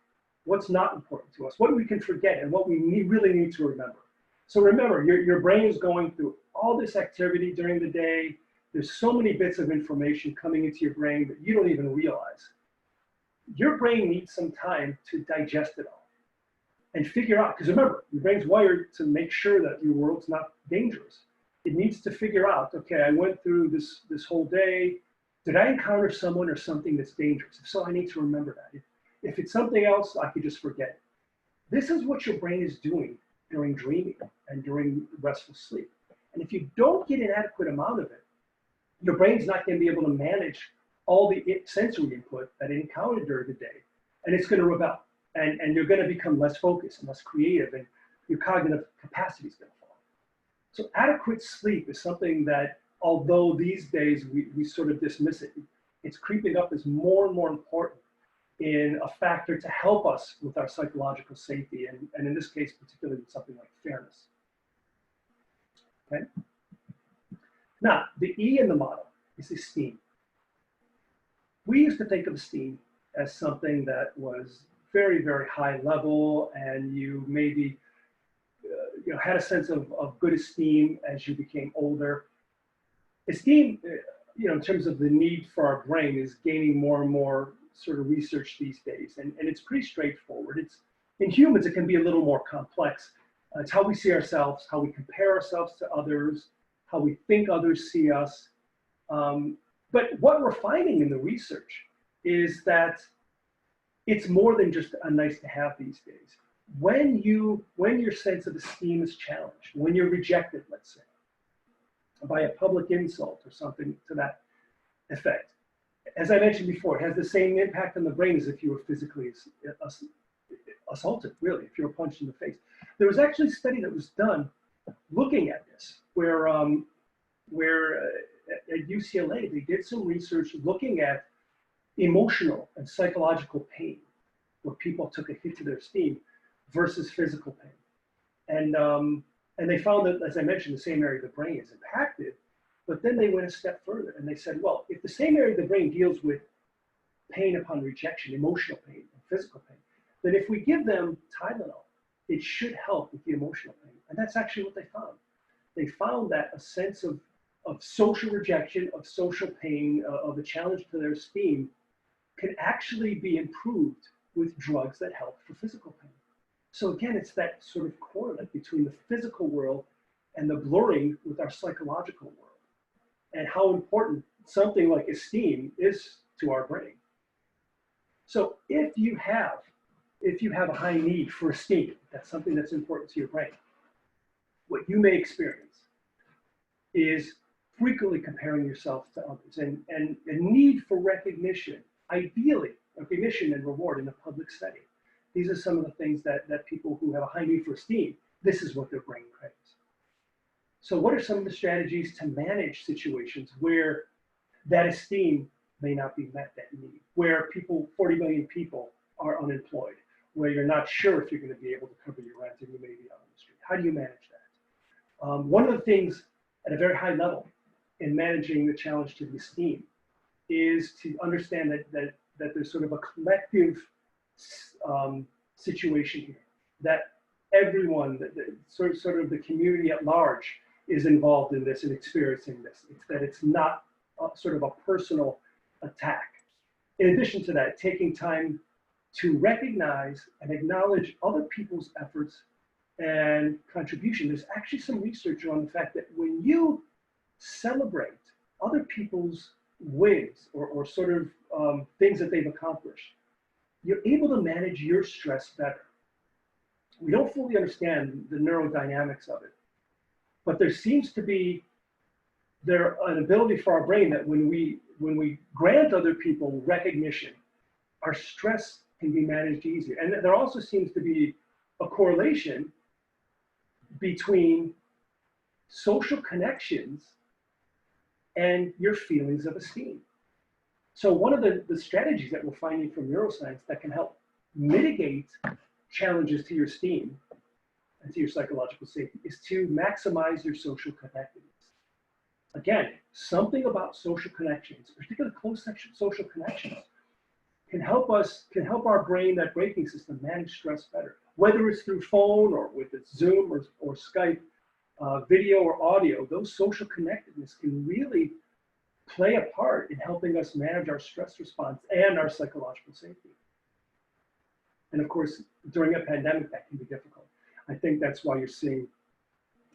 what's not important to us, what we can forget, and what we really need to remember. So remember, your brain is going through all this activity during the day. There's so many bits of information coming into your brain that you don't even realize. Your brain needs some time to digest it all and figure out, because remember, your brain's wired to make sure that your world's not dangerous. It needs to figure out, okay, I went through this whole day. Did I encounter someone or something that's dangerous? If so, I need to remember that. If it's something else, I could just forget it. This is what your brain is doing during dreaming and during restful sleep. And if you don't get an adequate amount of it, your brain's not going to be able to manage all the sensory input that it encountered during the day. And it's going to rebel. And you're going to become less focused and less creative, and your cognitive capacity is going to fall. So adequate sleep is something that, although these days we sort of dismiss it, it's creeping up as more and more important in a factor to help us with our psychological safety, and in this case, particularly with something like fairness. Okay? Now, the E in the model is esteem. We used to think of esteem as something that was very, very high level, and you maybe had a sense of good esteem as you became older. Esteem, in terms of the need for our brain, is gaining more and more sort of research these days, and it's pretty straightforward. In humans, it can be a little more complex. It's how we see ourselves, how we compare ourselves to others, how we think others see us. But what we're finding in the research is that it's more than just a nice to have these days. When your sense of esteem is challenged, when you're rejected, let's say, by a public insult or something to that effect, as I mentioned before, it has the same impact on the brain as if you were physically assaulted, really, if you were punched in the face. There was actually a study that was done looking at this, where at UCLA, they did some research looking at emotional and psychological pain, where people took a hit to their esteem versus physical pain. And they found that, as I mentioned, the same area of the brain is impacted, but then they went a step further and they said, well, if the same area of the brain deals with pain upon rejection, emotional pain and physical pain, then if we give them Tylenol, it should help with the emotional pain. And that's actually what they found. They found that a sense of social rejection, of social pain, of a challenge to their esteem can actually be improved with drugs that help for physical pain. So again, it's that sort of correlate between the physical world and the blurring with our psychological world, and how important something like esteem is to our brain. So if you have a high need for esteem, that's something that's important to your brain, what you may experience is frequently comparing yourself to others, and a need for recognition, ideally recognition and reward in a public setting. These are some of the things that people who have a high need for esteem, this is what their brain craves. So what are some of the strategies to manage situations where that esteem may not be met, that need, where 40 million people are unemployed, where you're not sure if you're going to be able to cover your rent and you may be out on the street? How do you manage that? One of the things at a very high level in managing the challenge to the esteem is to understand that there's sort of a collective situation here, that everyone, sort of the community at large is involved in this and experiencing this. It's not sort of a personal attack. In addition to that, taking time to recognize and acknowledge other people's efforts and contribution, there's actually some research on the fact that when you celebrate other people's wins or sort of things that they've accomplished, you're able to manage your stress better. We don't fully understand the neurodynamics of it, but there seems to be an ability for our brain that when we grant other people recognition, our stress can be managed easier. And there also seems to be a correlation between social connections and your feelings of esteem. So one of the strategies that we're finding from neuroscience that can help mitigate challenges to your esteem and to your psychological safety is to maximize your social connectedness. Again, something about social connections, particularly close social connections, can help our brain, that braking system, manage stress better. Whether it's through phone or with its Zoom or Skype, video or audio, those social connectedness can really play a part in helping us manage our stress response and our psychological safety. And of course, during a pandemic, that can be difficult. I think that's why you're seeing,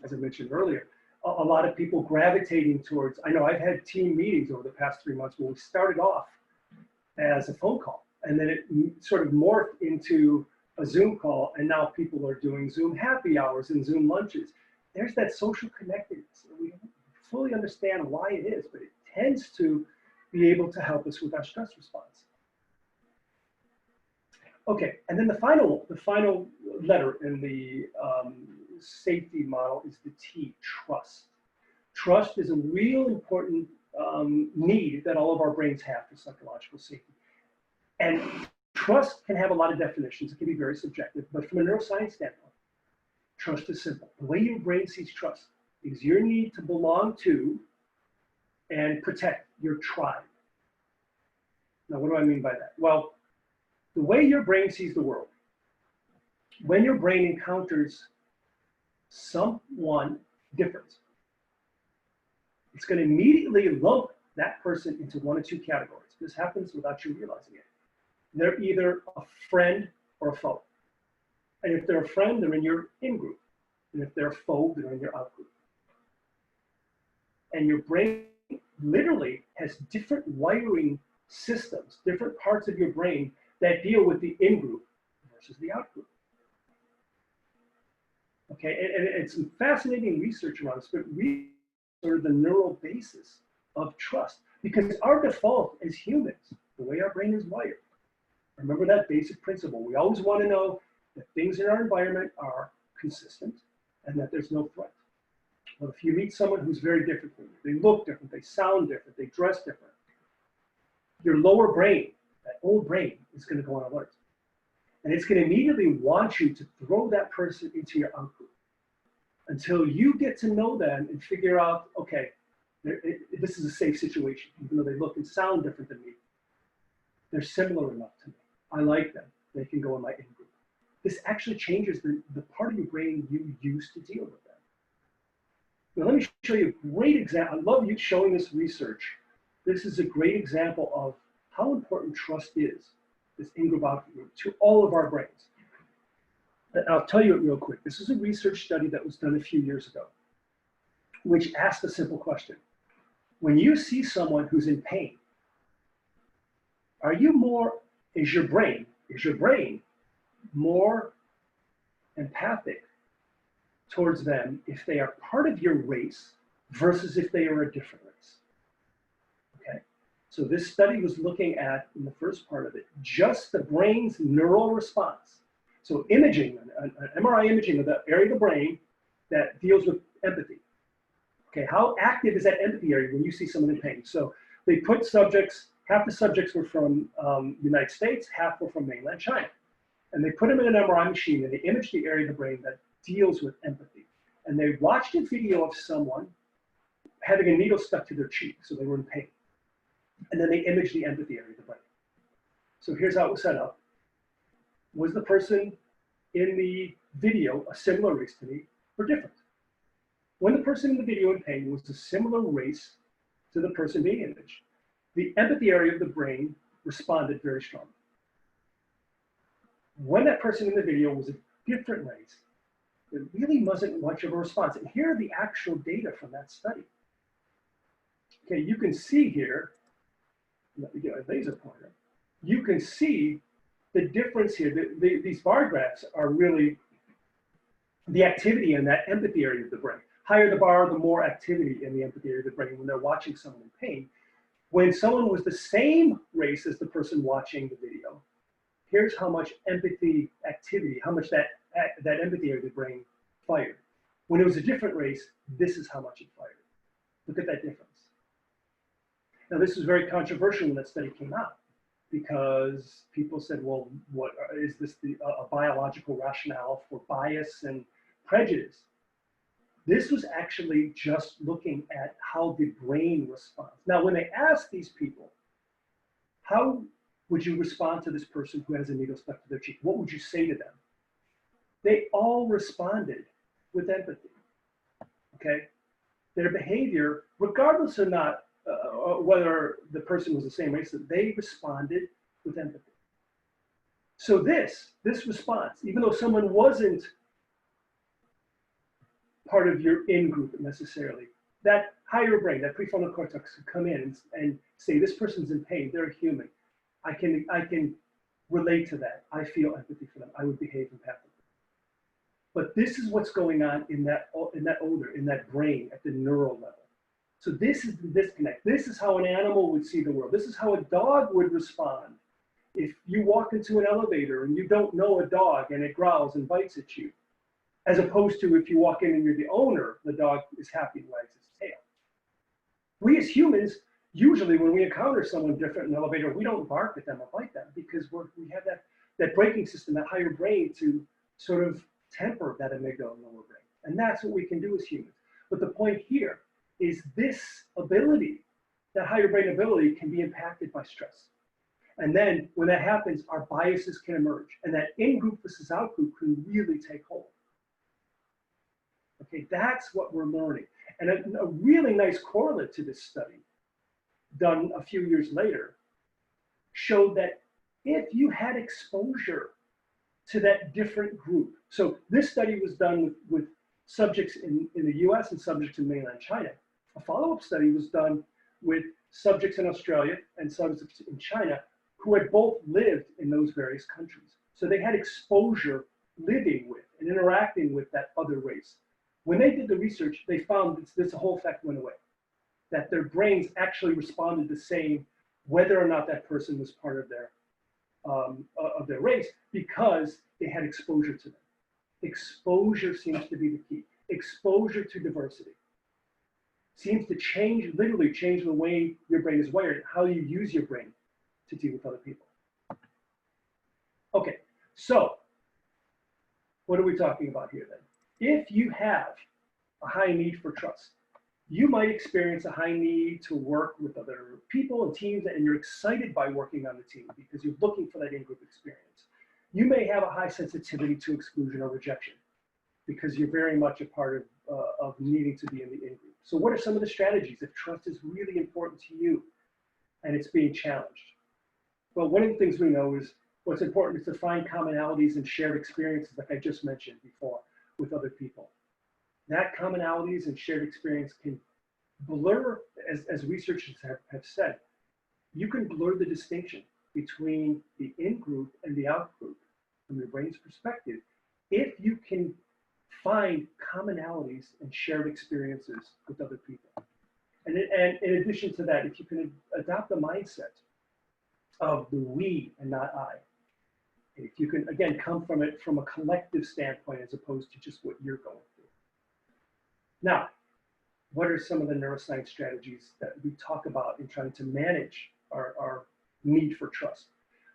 as I mentioned earlier, a lot of people gravitating towards, I know I've had team meetings over the past 3 months where we started off as a phone call, and then it sort of morphed into a Zoom call, and now people are doing Zoom happy hours and Zoom lunches. There's that social connectedness. We don't fully understand why it is, but it tends to be able to help us with our stress response. Okay, and then the final letter in the safety model is the T, trust. Trust is a real important need that all of our brains have for psychological safety. And trust can have a lot of definitions. It can be very subjective, but from a neuroscience standpoint, trust is simple. The way your brain sees trust is your need to belong to and protect your tribe. Now, what do I mean by that? Well, the way your brain sees the world, when your brain encounters someone different, it's going to immediately lump that person into one or two categories. This happens without you realizing it. They're either a friend or a foe. And if they're a friend, they're in your in-group. And if they're a foe, they're in your out-group. And your brain literally has different wiring systems, different parts of your brain that deal with the in-group versus the out-group. Okay, and it's some fascinating research around this, but really sort of the neural basis of trust. Because our default as humans, the way our brain is wired, remember that basic principle. We always want to know that things in our environment are consistent and that there's no threat. Well, if you meet someone who's very different from you, they look different, they sound different, they dress different, your lower brain, that old brain, is going to go on alert. And it's going to immediately want you to throw that person into your out group until you get to know them and figure out, okay, this is a safe situation, even though they look and sound different than me. They're similar enough to me. I like them. They can go in my in-group. This actually changes the part of your brain you use to deal with them. Now, let me show you a great example. I love you showing this research. This is a great example of how important trust is, this in-group, out-group, to all of our brains. And I'll tell you it real quick. This is a research study that was done a few years ago, which asked a simple question. When you see someone who's in pain, is your brain more empathic towards them if they are part of your race versus if they are a different race? Okay, so this study was looking at, in the first part of it, just the brain's neural response. So imaging, an MRI imaging of the area of the brain that deals with empathy. Okay, how active is that empathy area when you see someone in pain? So they put subjects, half the subjects were from the United States, half were from mainland China. And they put them in an MRI machine and they imaged the area of the brain that deals with empathy. And they watched a video of someone having a needle stuck to their cheek, so they were in pain. And then they imaged the empathy area of the brain. So here's how it was set up. Was the person in the video a similar race to me or different? When the person in the video in pain was a similar race to the person being imaged, the empathy area of the brain responded very strongly. When that person in the video was a different race, there really wasn't much of a response. And here are the actual data from that study. Okay, you can see here, let me get a laser pointer. You can see the difference here. These bar graphs are really the activity in that empathy area of the brain. Higher the bar, the more activity in the empathy area of the brain when they're watching someone in pain. When someone was the same race as the person watching the video, here's how much empathy activity, how much that empathy area of the brain fired. When it was a different race, this is how much it fired. Look at that difference. Now, this was very controversial when that study came out, because people said, well, what is this, a biological rationale for bias and prejudice? This was actually just looking at how the brain responds. Now, when they asked these people, how would you respond to this person who has a needle stuck to their cheek? What would you say to them? They all responded with empathy, okay? Their behavior, regardless or not, whether the person was the same race, they responded with empathy. So this response, even though someone wasn't part of your in-group necessarily, that higher brain, that prefrontal cortex could come in and say, this person's in pain, they're human. I can relate to that. I feel empathy for them. I would behave empathically. But this is what's going on in that odor, in that brain at the neural level. So this is the disconnect. This is how an animal would see the world. This is how a dog would respond. If you walk into an elevator and you don't know a dog and it growls and bites at you, as opposed to if you walk in and you're the owner, the dog is happy and wags his tail. We as humans, usually when we encounter someone different in an elevator, we don't bark at them or bite them, because we have that braking system, that higher brain, to sort of temper that amygdala and lower brain. And that's what we can do as humans. But the point here is this ability, that higher brain ability, can be impacted by stress. And then when that happens, our biases can emerge, and that in-group versus out-group can really take hold. Okay, that's what we're learning. And a really nice correlate to this study, done a few years later, showed that if you had exposure to that different group, so this study was done with subjects in the US and subjects in mainland China. A follow-up study was done with subjects in Australia and subjects in China who had both lived in those various countries. So they had exposure living with and interacting with that other race. When they did the research, they found this whole effect went away, that their brains actually responded the same whether or not that person was part of their race, because they had exposure to them. Exposure seems to be the key. Exposure to diversity seems to literally change the way your brain is wired, how you use your brain to deal with other people. Okay, so what are we talking about here then? If you have a high need for trust, you might experience a high need to work with other people and teams, and you're excited by working on the team because you're looking for that in-group experience. You may have a high sensitivity to exclusion or rejection because you're very much a part of needing to be in the in-group. So what are some of the strategies if trust is really important to you and it's being challenged? Well, one of the things we know is what's important is to find commonalities and shared experiences, like I just mentioned before, with other people. That commonalities and shared experience can blur, as researchers have said, you can blur the distinction between the in-group and the out-group from your brain's perspective if you can find commonalities and shared experiences with other people. And in addition to that, if you can adopt the mindset of the we and not I, if you can, again, come from it from a collective standpoint as opposed to just what you're going through. Now, what are some of the neuroscience strategies that we talk about in trying to manage our need for trust?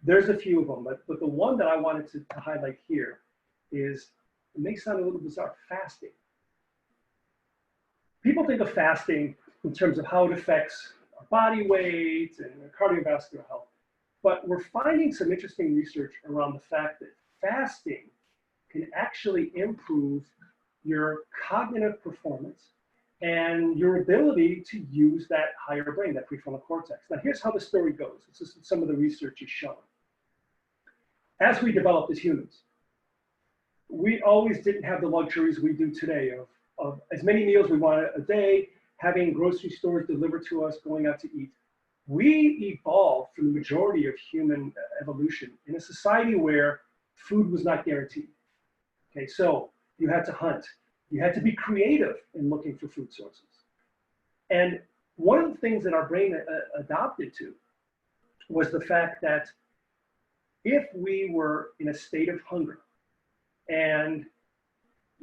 There's a few of them, but the one that I wanted to highlight here is, it may sound a little bizarre, fasting. People think of fasting in terms of how it affects our body weight and cardiovascular health. But we're finding some interesting research around the fact that fasting can actually improve your cognitive performance and your ability to use that higher brain, that prefrontal cortex. Now, here's how the story goes. This is some of the research is showing. As we develop as humans, we always didn't have the luxuries we do today of as many meals we wanted a day, having grocery stores delivered to us, going out to eat. We evolved from the majority of human evolution in a society where food was not guaranteed. Okay, so you had to hunt. You had to be creative in looking for food sources. And one of the things that our brain adopted to was the fact that if we were in a state of hunger and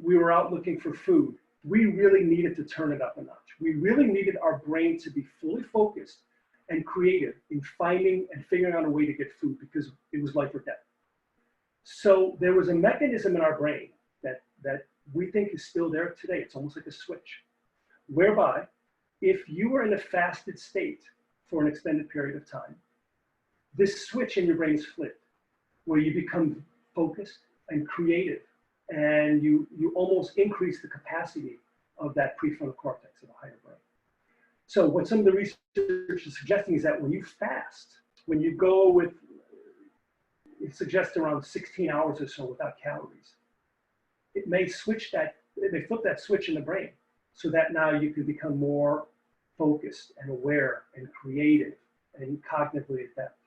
we were out looking for food, we really needed to turn it up a notch. We really needed our brain to be fully focused and creative in finding and figuring out a way to get food because it was life or death. So there was a mechanism in our brain that we think is still there today. It's almost like a switch, whereby if you were in a fasted state for an extended period of time, this switch in your brain is flipped, where you become focused and creative, and you almost increase the capacity of that prefrontal cortex of the higher brain. So what some of the research is suggesting is that when you fast, when you go with, it suggests around 16 hours or so without calories, it may switch that, it may flip that switch in the brain so that now you can become more focused and aware and creative and cognitively adept.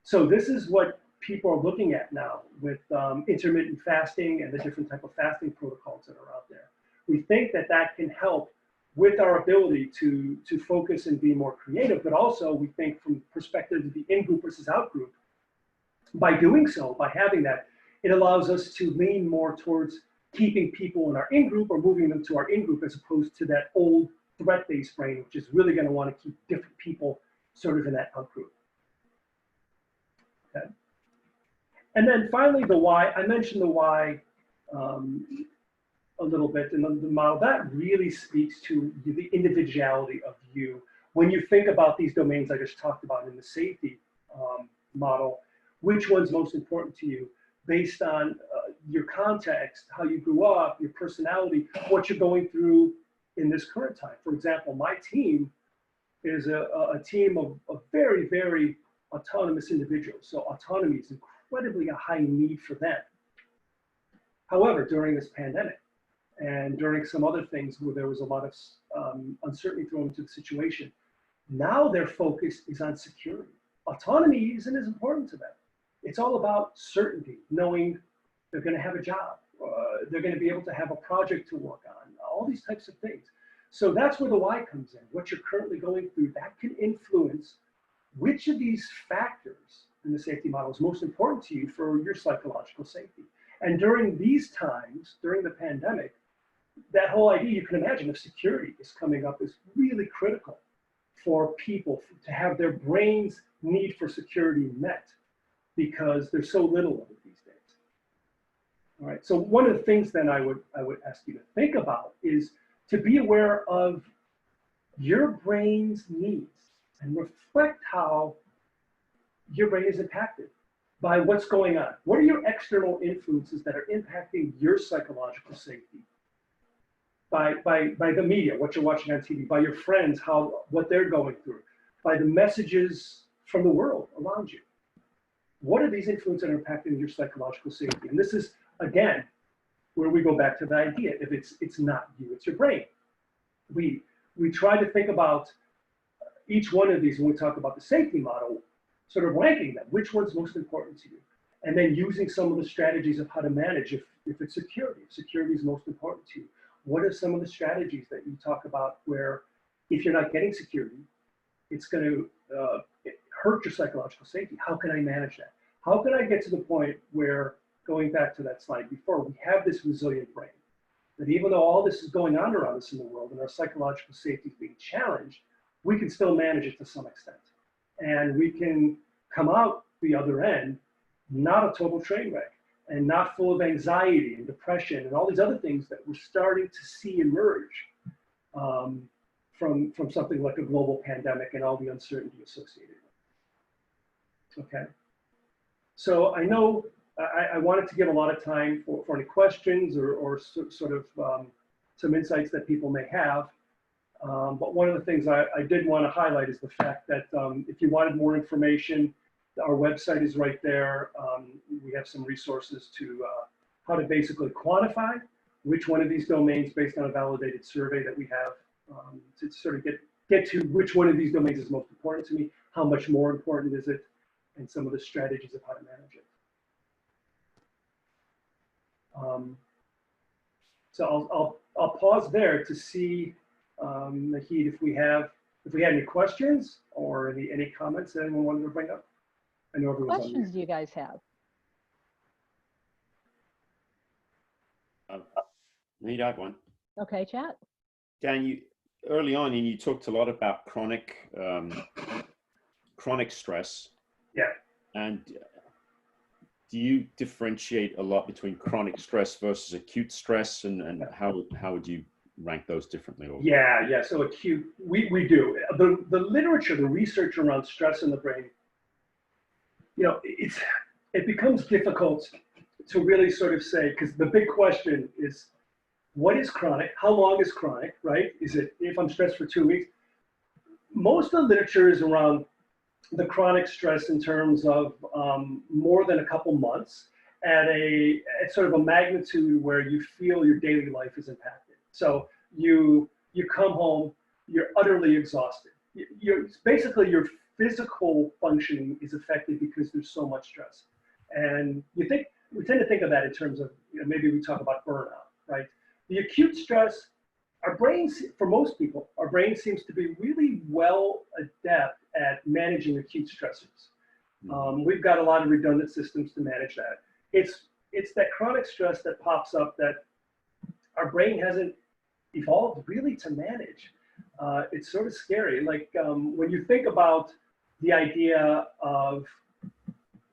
So this is what people are looking at now with intermittent fasting and the different type of fasting protocols that are out there. We think that that can help with our ability to focus and be more creative, but also we think from the perspective of the in-group versus out-group, by doing so, by having that, it allows us to lean more towards keeping people in our in-group or moving them to our in-group as opposed to that old threat-based brain, which is really going to want to keep different people sort of in that out-group. Okay. And then finally, the why. I mentioned the why a little bit in the model. That really speaks to the individuality of you. When you think about these domains I just talked about in the safety model, which one's most important to you based on your context, how you grew up, your personality, what you're going through in this current time. For example, my team is a team of very, very autonomous individuals. So autonomy is incredibly a high need for them. However, during this pandemic and during some other things where there was a lot of uncertainty thrown into the situation, now their focus is on security. Autonomy isn't as important to them. It's all about certainty, knowing they're going to have a job, they're going to be able to have a project to work on, all these types of things. So that's where the why comes in. What you're currently going through, that can influence which of these factors in the safety model is most important to you for your psychological safety. And during these times, during the pandemic, that whole idea, you can imagine if security is coming up, is really critical for people to have their brain's need for security met, because there's so little of it these days. All right, so one of the things then I would ask you to think about is to be aware of your brain's needs and reflect how your brain is impacted by what's going on. What are your external influences that are impacting your psychological safety? By the media, what you're watching on TV, by your friends, what they're going through, by the messages from the world around you. What are these influences that are impacting your psychological safety? And this is, again, where we go back to the idea, if it's not you, it's your brain. We try to think about each one of these when we talk about the safety model, sort of ranking them, which one's most important to you? And then using some of the strategies of how to manage if it's security. If security is most important to you. What are some of the strategies that you talk about where if you're not getting security, it's going to hurt your psychological safety? How can I manage that? How can I get to the point where, going back to that slide before, we have this resilient brain, that even though all this is going on around us in the world and our psychological safety is being challenged, we can still manage it to some extent. And we can come out the other end, not a total train wreck, and not full of anxiety and depression and all these other things that we're starting to see emerge from something like a global pandemic and all the uncertainty associated with it. Okay. So I know I wanted to give a lot of time for any questions or sort of some insights that people may have. But one of the things I did want to highlight is the fact that if you wanted more information, our website is right there. We have some resources to how to basically quantify which one of these domains based on a validated survey that we have to sort of get to which one of these domains is most important to me, how much more important is it, and some of the strategies of how to manage it. So I'll pause there to see, Nahid, if we had any questions or any comments that anyone wanted to bring up. I know everyone's What on questions mute. do you guys have? Need I have one? Okay, chat. Dan, early on, you talked a lot about chronic stress. Yeah. And do you differentiate a lot between chronic stress versus acute stress, and how would you rank those differently? Yeah. So acute, we do. The literature, the research around stress in the brain, it becomes difficult to really sort of say, because the big question is, what is chronic? How long is chronic, right? Is it, if I'm stressed for 2 weeks? Most of the literature is around the chronic stress in terms of more than a couple months at sort of a magnitude where you feel your daily life is impacted. So you come home, you're utterly exhausted. Basically your physical functioning is affected because there's so much stress. And we tend to think of that in terms of, maybe we talk about burnout, right? The acute stress, our brains, for most people, our brain seems to be really well adept at managing acute stressors. We've got a lot of redundant systems to manage that. It's that chronic stress that pops up that our brain hasn't evolved really to manage. It's sort of scary. Like when you think about the idea of,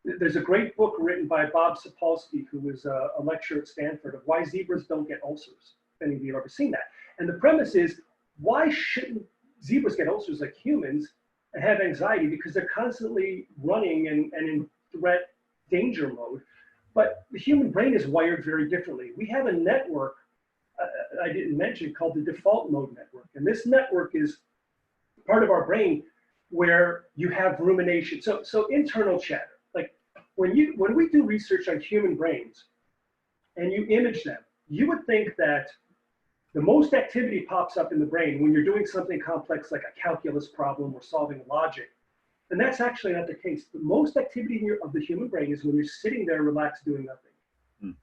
there's a great book written by Bob Sapolsky, who was a lecturer at Stanford, of why zebras don't get ulcers. If any of you have ever seen that. And the premise is, why shouldn't zebras get ulcers like humans and have anxiety? Because they're constantly running and in threat danger mode. But the human brain is wired very differently. We have a network, I didn't mention, called the default mode network. And this network is part of our brain where you have rumination. So internal chatter. Like when we do research on human brains and you image them, you would think that the most activity pops up in the brain when you're doing something complex like a calculus problem or solving logic. And that's actually not the case. The most activity of the human brain is when you're sitting there relaxed doing nothing.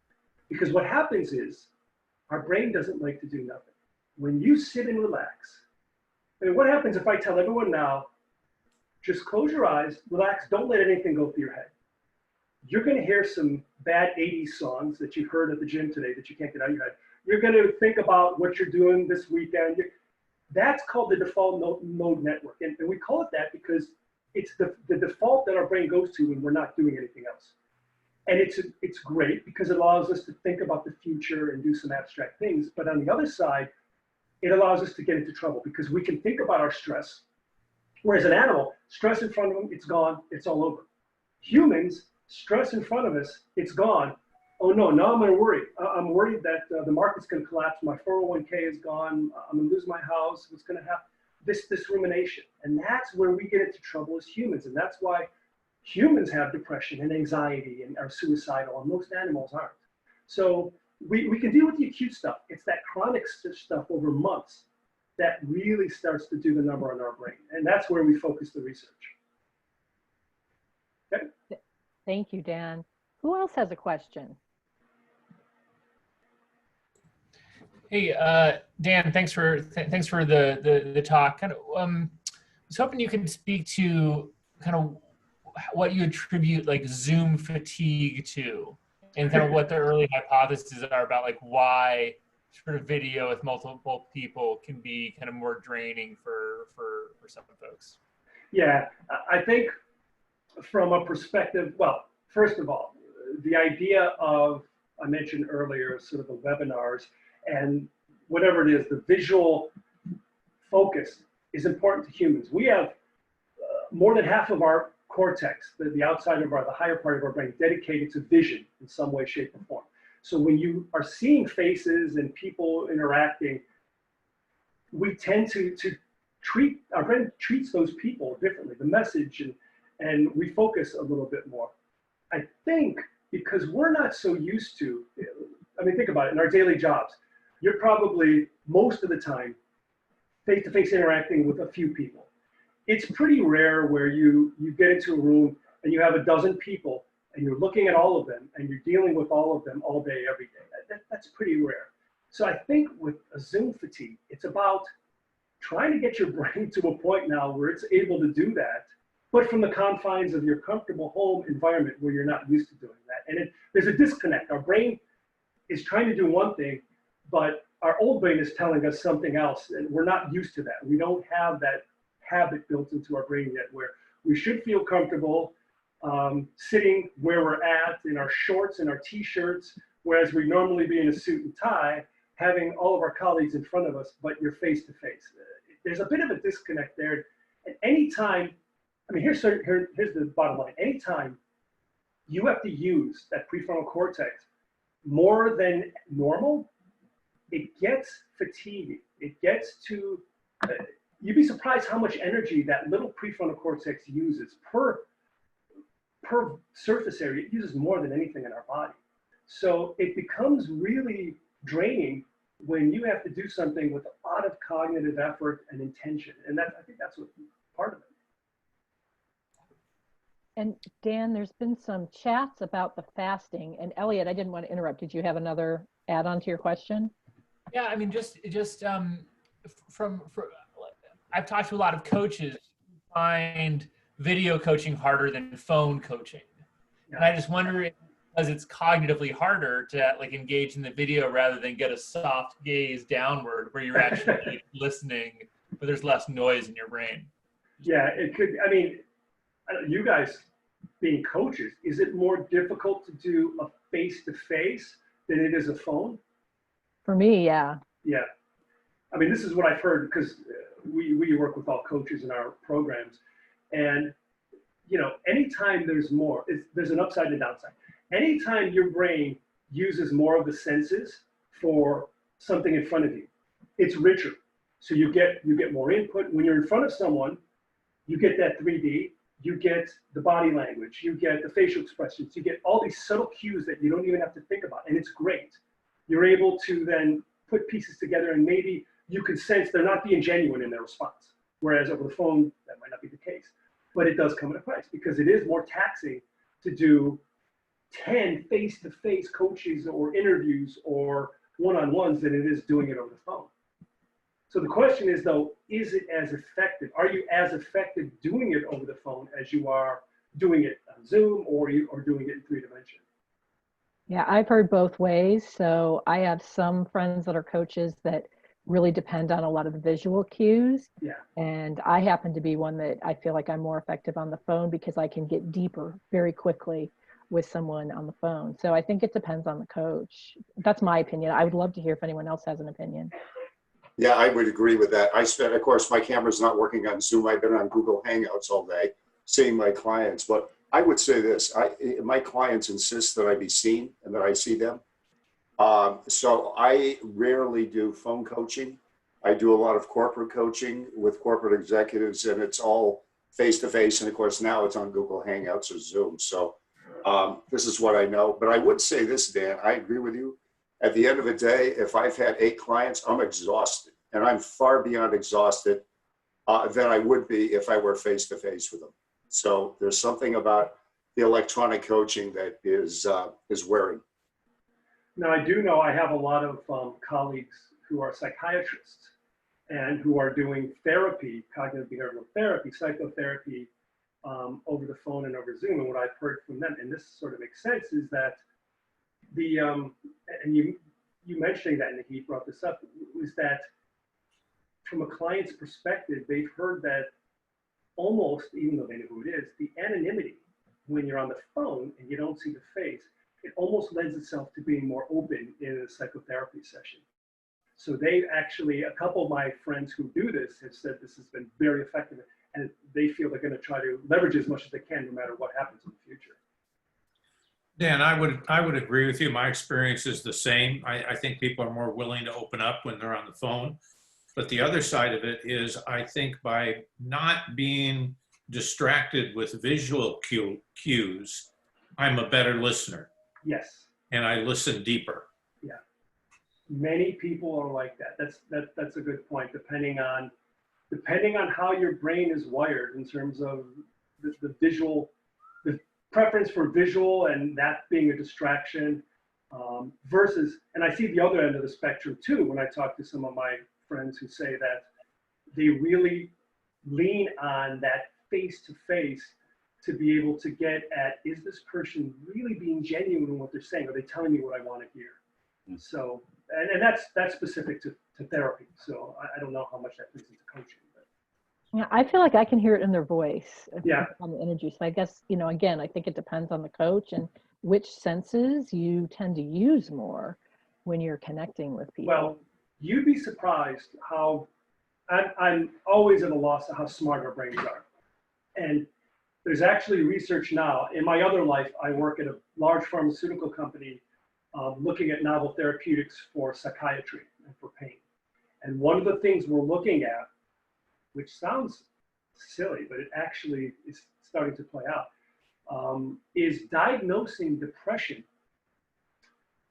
Because what happens is our brain doesn't like to do nothing. When you sit and relax, and what happens if I tell everyone now, just close your eyes, relax, don't let anything go through your head. You're going to hear some bad 80s songs that you heard at the gym today that you can't get out of your head. You're going to think about what you're doing this weekend. That's called the default mode network. And we call it that because it's the default that our brain goes to when we're not doing anything else. And it's great because it allows us to think about the future and do some abstract things. But on the other side, it allows us to get into trouble because we can think about our stress. Whereas an animal, stress in front of them, it's gone, it's all over. Humans, stress in front of us, it's gone. Oh no, now I'm going to worry. I'm worried that the market's going to collapse. My 401k is gone. I'm going to lose my house. What's going to happen? This rumination. And that's where we get into trouble as humans. And that's why humans have depression and anxiety and are suicidal, and most animals aren't. So we can deal with the acute stuff. It's that chronic stuff over months that really starts to do the number on our brain. And that's where we focus the research. Okay. Thank you, Dan. Who else has a question? Hey, Dan, thanks for the talk. Kind of, I was hoping you could speak to kind of what you attribute like Zoom fatigue to, and kind of what the early hypotheses are about like why sort of video with multiple people can be kind of more draining for some folks. Yeah, I think from a perspective, well, first of all, the idea of, I mentioned earlier, sort of the webinars and whatever it is, the visual focus is important to humans. We have more than half of our cortex, the outside of the higher part of our brain, dedicated to vision in some way, shape, or form. So when you are seeing faces and people interacting, we tend to treat, our brain treats those people differently, the message, and we focus a little bit more. I think because we're not so used to, I mean, think about it, in our daily jobs, you're probably most of the time face-to-face interacting with a few people. It's pretty rare where you get into a room and you have a dozen people and you're looking at all of them and you're dealing with all of them all day, every day. That's pretty rare. So I think with a Zoom fatigue, it's about trying to get your brain to a point now where it's able to do that, but from the confines of your comfortable home environment where you're not used to doing that. And there's a disconnect. Our brain is trying to do one thing, but our old brain is telling us something else, and we're not used to that. We don't have that habit built into our brain yet where we should feel comfortable sitting where we're at in our shorts and our t-shirts, whereas we normally be in a suit and tie, having all of our colleagues in front of us, but you're face to face. There's a bit of a disconnect there. And anytime, I mean, here's the bottom line. Anytime you have to use that prefrontal cortex more than normal, it gets fatiguing. It gets to, you'd be surprised how much energy that little prefrontal cortex uses per surface area. It uses more than anything in our body. So it becomes really draining when you have to do something with a lot of cognitive effort and intention. And I think that's what part of it. And Dan, there's been some chats about the fasting. And Elliot, I didn't want to interrupt. Did you have another add-on to your question? Yeah, I mean, just I've talked to a lot of coaches who find video coaching harder than phone coaching. And I just wonder if, because it's cognitively harder to like engage in the video rather than get a soft gaze downward where you're actually listening, but there's less noise in your brain. Yeah, it could. I mean, you guys being coaches, is it more difficult to do a face-to-face than it is a phone? For me, yeah. Yeah. I mean, this is what I've heard because we work with all coaches in our programs. And, you know, anytime there's more, there's an upside and downside. Anytime your brain uses more of the senses for something in front of you, it's richer. So you get more input. When you're in front of someone, you get that 3D, you get the body language, you get the facial expressions, you get all these subtle cues that you don't even have to think about. And it's great. You're able to then put pieces together and maybe you can sense they're not being genuine in their response. Whereas over the phone, that might not be the case. But it does come at a price because it is more taxing to do 10 face-to-face coaches or interviews or one-on-ones than it is doing it over the phone. So the question is, though, is it as effective? Are you as effective doing it over the phone as you are doing it on Zoom or doing it in 3-dimension? Yeah, I've heard both ways. So I have some friends that are coaches that really depend on a lot of the visual cues. Yeah. And I happen to be one that I feel like I'm more effective on the phone because I can get deeper very quickly with someone on the phone. So I think it depends on the coach. That's my opinion. I would love to hear if anyone else has an opinion. Yeah, I would agree with that. Of course, my camera's not working on Zoom. I've been on Google Hangouts all day, seeing my clients. But I would say this, my clients insist that I be seen and that I see them. So I rarely do phone coaching. I do a lot of corporate coaching with corporate executives, and it's all face-to-face. And of course, now it's on Google Hangouts or Zoom. So this is what I know. But I would say this, Dan, I agree with you. At the end of the day, if I've had 8 clients, I'm exhausted. And I'm far beyond exhausted than I would be if I were face-to-face with them. So there's something about the electronic coaching that is wearing. Now, I do know I have a lot of colleagues who are psychiatrists and who are doing therapy, cognitive behavioral therapy, psychotherapy over the phone and over Zoom. And what I've heard from them, and this sort of makes sense, is that and you mentioning that, and he brought this up, was that from a client's perspective, they've heard that almost, even though they know who it is, the anonymity when you're on the phone and you don't see the face, it almost lends itself to being more open in a psychotherapy session. So they actually, a couple of my friends who do this have said this has been very effective, and they feel they're going to try to leverage as much as they can no matter what happens in the future. Dan, I would agree with you. My experience is the same. I think people are more willing to open up when they're on the phone. But the other side of it is, I think by not being distracted with visual cues, I'm a better listener. Yes. and I listen deeper. Many people are like that. That's a good point. Depending on how your brain is wired in terms of the visual, the preference for visual and that being a distraction, versus, and I see the other end of the spectrum too when I talk to some of my friends who say that they really lean on that face-to-face to be able to get at, is this person really being genuine in what they're saying? Are they telling me what I want to hear? So, and that's specific to therapy. So I don't know how much that fits into coaching. But. Yeah, I feel like I can hear it in their voice. Yeah. On the energy. So I guess, again, I think it depends on the coach and which senses you tend to use more when you're connecting with people. Well, you'd be surprised how, I'm always at a loss of how smart our brains are. And there's actually research now. In my other life, I work at a large pharmaceutical company looking at novel therapeutics for psychiatry and for pain. And one of the things we're looking at, which sounds silly, but it actually is starting to play out, is diagnosing depression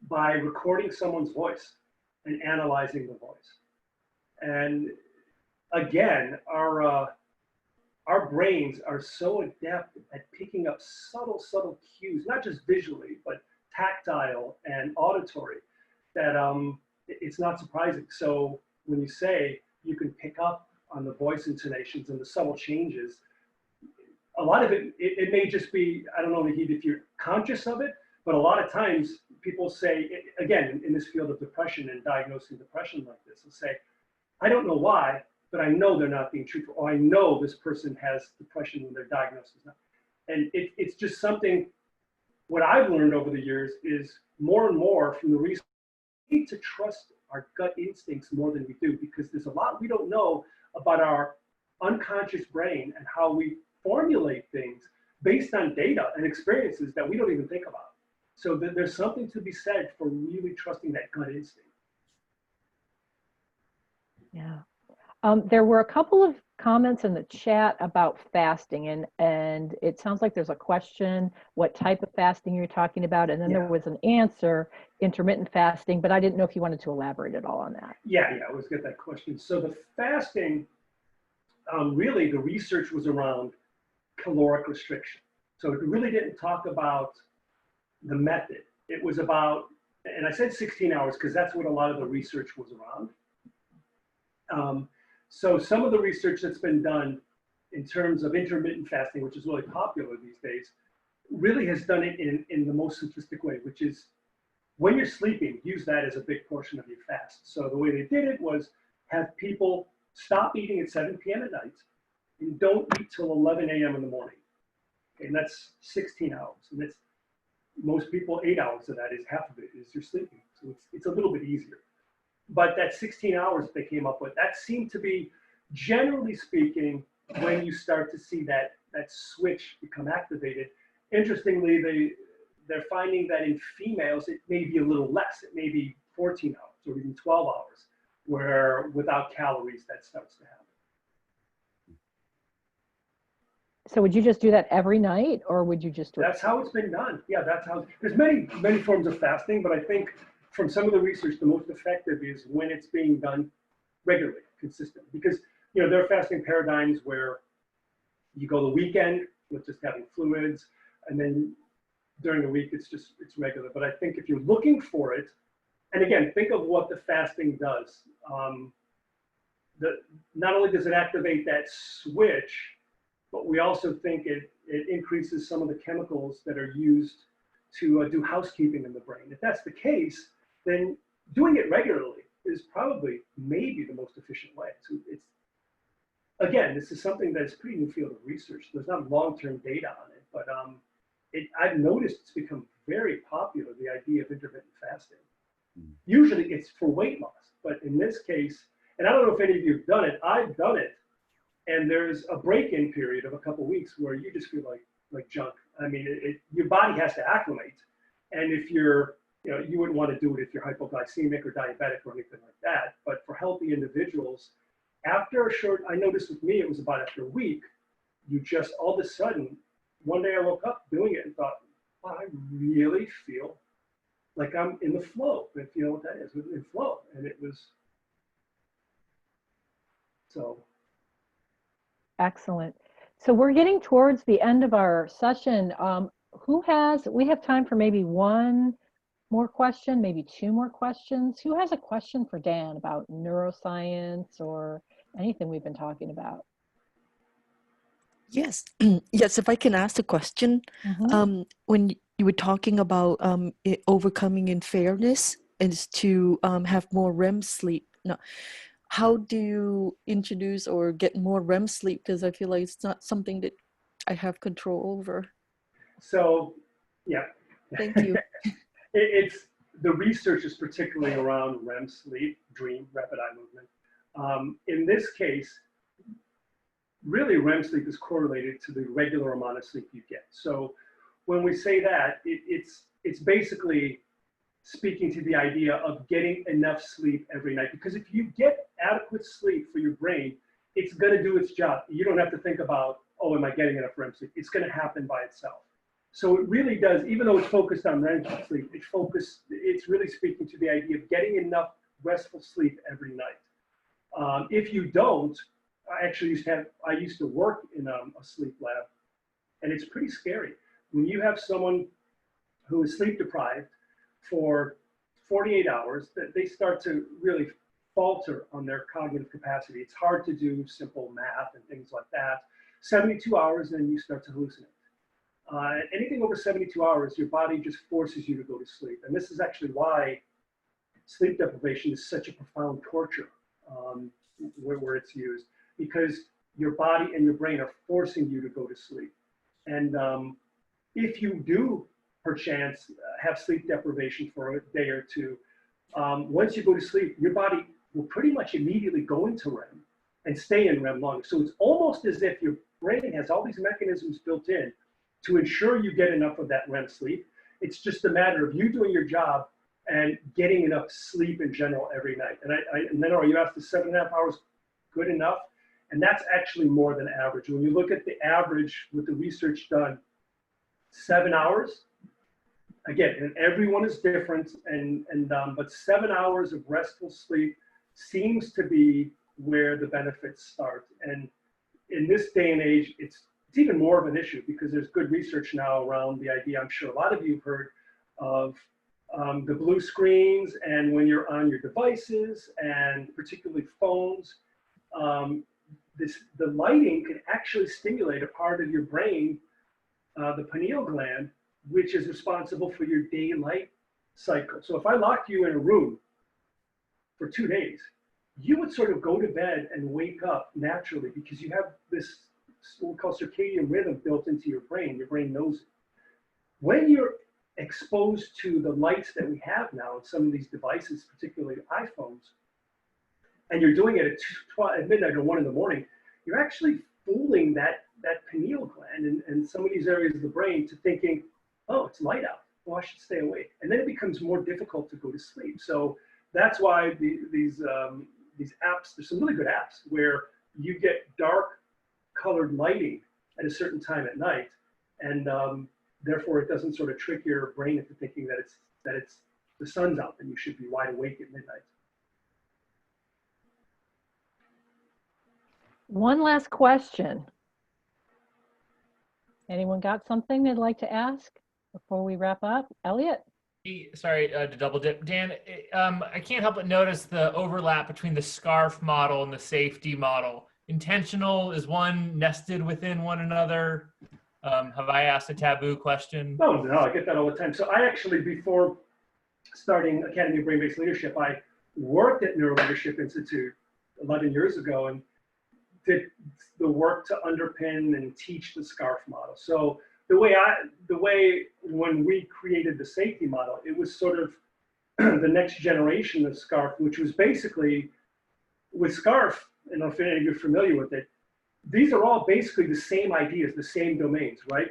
by recording someone's voice and analyzing the voice. And again, our brains are so adept at picking up subtle cues, not just visually, but tactile and auditory, that it's not surprising. So when you say you can pick up on the voice intonations and the subtle changes, a lot of it may just be, I don't know, Naheed, if you're conscious of it, but a lot of times people say, again, in this field of depression and diagnosing depression like this, they'll say, I don't know why, but I know they're not being truthful, or I know this person has depression when they're diagnosed as not. And it's just something, what I've learned over the years is more and more from the research, we need to trust our gut instincts more than we do, because there's a lot we don't know about our unconscious brain and how we formulate things based on data and experiences that we don't even think about. So there's something to be said for really trusting that gut instinct. Yeah. There were a couple of comments in the chat about fasting, and it sounds like there's a question, what type of fasting you're talking about, and then there was an answer, intermittent fasting, but I didn't know if you wanted to elaborate at all on that. Yeah, I always get that question. So the fasting, really the research was around caloric restriction. So it really didn't talk about the method. It was about, and I said 16 hours because that's what a lot of the research was around. So some of the research that's been done in terms of intermittent fasting, which is really popular these days, really has done it in the most simplistic way, which is when you're sleeping, use that as a big portion of your fast. So the way they did it was have people stop eating at 7 p.m. at night and don't eat till 11 a.m. in the morning. Okay, and that's 16 hours. And that's, most people, 8 hours of that is half of it is you're sleeping. So it's a little bit easier. But that 16 hours they came up with, that seemed to be, generally speaking, when you start to see that switch become activated. Interestingly, they're finding that in females, it may be a little less. It may be 14 hours or even 12 hours, where without calories, that starts to happen. So would you just do that every night, or would you just do That's how it's been done. Yeah, that's how, there's many forms of fasting, but I think from some of the research, the most effective is when it's being done regularly, consistently. Because, there are fasting paradigms where you go the weekend with just having fluids, and then during the week, it's regular. But I think if you're looking for it, and again, think of what the fasting does. Not only does it activate that switch, but we also think it increases some of the chemicals that are used to do housekeeping in the brain. If that's the case, then doing it regularly is probably maybe the most efficient way. So again, this is something that's a pretty new field of research. There's not long-term data on it, but I've noticed it's become very popular, the idea of intermittent fasting. Usually it's for weight loss, but in this case, and I don't know if any of you have done it, I've done it, and there's a break-in period of a couple of weeks where you just feel like junk. I mean, your body has to acclimate, and if you're, you wouldn't want to do it if you're hypoglycemic or diabetic or anything like that, but for healthy individuals, after a short, I noticed with me, it was about after a week, you just all of a sudden, one day I woke up doing it and thought, wow, I really feel like I'm in the flow, if you know what that is, in flow. And it was, so. Excellent. So we're getting towards the end of our session. We have time for maybe one more question, maybe two more questions. Who has a question for Dan about neuroscience or anything we've been talking about? Yes, yes, if I can ask a question. When you were talking about overcoming unfairness is to have more REM sleep. Now, how do you introduce or get more REM sleep? Because I feel like it's not something that I have control over. So, yeah. Thank you. It's the research is particularly around REM sleep, dream, rapid eye movement. In this case, really REM sleep is correlated to the regular amount of sleep you get. So when we say that, it's basically speaking to the idea of getting enough sleep every night. Because if you get adequate sleep for your brain, it's going to do its job. You don't have to think about, oh, am I getting enough REM sleep? It's going to happen by itself. So it really does, even though it's focused on REM sleep, it's really speaking to the idea of getting enough restful sleep every night. If you don't, I used to work in a sleep lab, and it's pretty scary. When you have someone who is sleep deprived for 48 hours, they start to really falter on their cognitive capacity. It's hard to do simple math and things like that. 72 hours, then you start to hallucinate. Anything over 72 hours, your body just forces you to go to sleep. And this is actually why sleep deprivation is such a profound torture where it's used, because your body and your brain are forcing you to go to sleep. And if you do, perchance, have sleep deprivation for a day or two, once you go to sleep, your body will pretty much immediately go into REM and stay in REM longer. So it's almost as if your brain has all these mechanisms built in to ensure you get enough of that REM sleep. It's just a matter of you doing your job and getting enough sleep in general every night. And then you asked, is 7.5 hours good enough? And that's actually more than average. When you look at the average with the research done, 7 hours, again, and everyone is different, but 7 hours of restful sleep seems to be where the benefits start. And in this day and age, it's even more of an issue because there's good research now around the idea, I'm sure a lot of you have heard of the blue screens, and when you're on your devices and particularly phones, the lighting can actually stimulate a part of your brain, the pineal gland, which is responsible for your daylight cycle. So if I locked you in a room for 2 days, you would sort of go to bed and wake up naturally because you have this what we call circadian rhythm built into your brain. Your brain knows it. When you're exposed to the lights that we have now in some of these devices, particularly iPhones, and you're doing it at midnight or 1 in the morning, you're actually fooling that pineal gland and some of these areas of the brain to thinking, oh, it's light out. Well, I should stay awake. And then it becomes more difficult to go to sleep. So that's why these apps, there's some really good apps where you get dark colored lighting at a certain time at night, and therefore it doesn't sort of trick your brain into thinking that it's the sun's out and you should be wide awake at midnight. One last question. Anyone got something they'd like to ask before we wrap up? Elliot? Sorry to double dip. Dan, I can't help but notice the overlap between the SCARF model and the safety model. Intentional, is one nested within one another? Have I asked a taboo question? No, I get that all the time. So I actually, before starting Academy of Brain-Based Leadership, I worked at Neuro Leadership Institute 11 years ago and did the work to underpin and teach the SCARF model. So the way when we created the safety model, it was sort of the next generation of SCARF, which was basically with SCARF, and I don't know if any of you are familiar with it, these are all basically the same ideas, the same domains, right?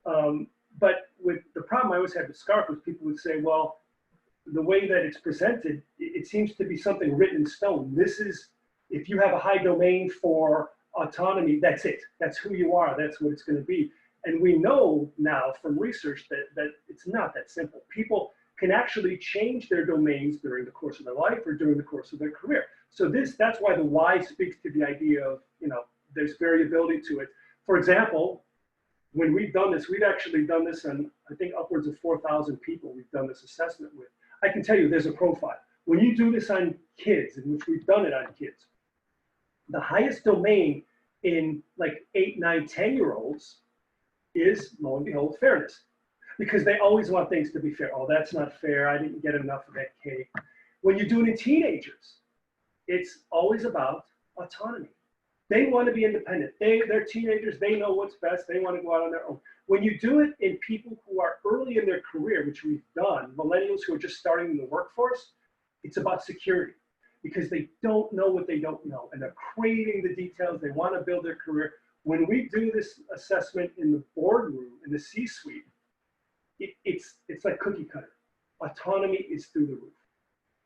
But with the problem I always had with SCARF was people would say, well, the way that it's presented, it seems to be something written in stone. This is, if you have a high domain for autonomy, that's it. That's who you are. That's what it's going to be. And we know now from research that it's not that simple. People can actually change their domains during the course of their life or during the course of their career. So that's why the why speaks to the idea of, there's variability to it. For example, when we've done this, we've actually done this on, I think, upwards of 4,000 people we've done this assessment with. I can tell you there's a profile. When you do this on kids, in which we've done it on kids, the highest domain in like 8, 9, 10-year-olds is, lo and behold, fairness. Because they always want things to be fair. Oh, that's not fair. I didn't get enough of that cake. When you do it in teenagers, it's always about autonomy. They want to be independent. They're teenagers. They know what's best. They want to go out on their own. When you do it in people who are early in their career, which we've done, millennials who are just starting in the workforce, it's about security because they don't know what they don't know and they're craving the details. They want to build their career. When we do this assessment in the boardroom, in the C-suite, it's like cookie cutter. Autonomy is through the roof.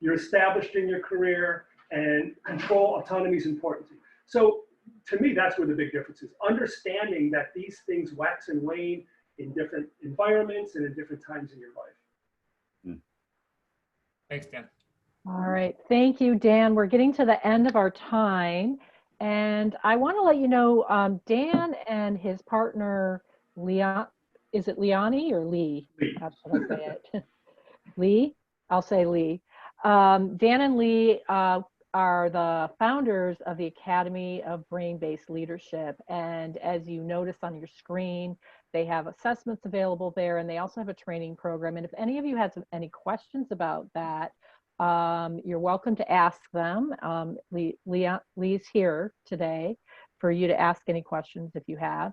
You're established in your career and control autonomy is important to you. So to me, that's where the big difference is. Understanding that these things wax and wane in different environments and in different times in your life. Thanks, Dan. All right. Thank you, Dan. We're getting to the end of our time. And I want to let you know, Dan and his partner, Leon, is it Leonie or Lee? Lee. How should I say it? Lee? I'll say Lee. Dan and Lee are the founders of the Academy of Brain-Based Leadership. And as you notice on your screen, they have assessments available there, and they also have a training program. And if any of you had any questions about that, you're welcome to ask them. Lee's here today for you to ask any questions if you have.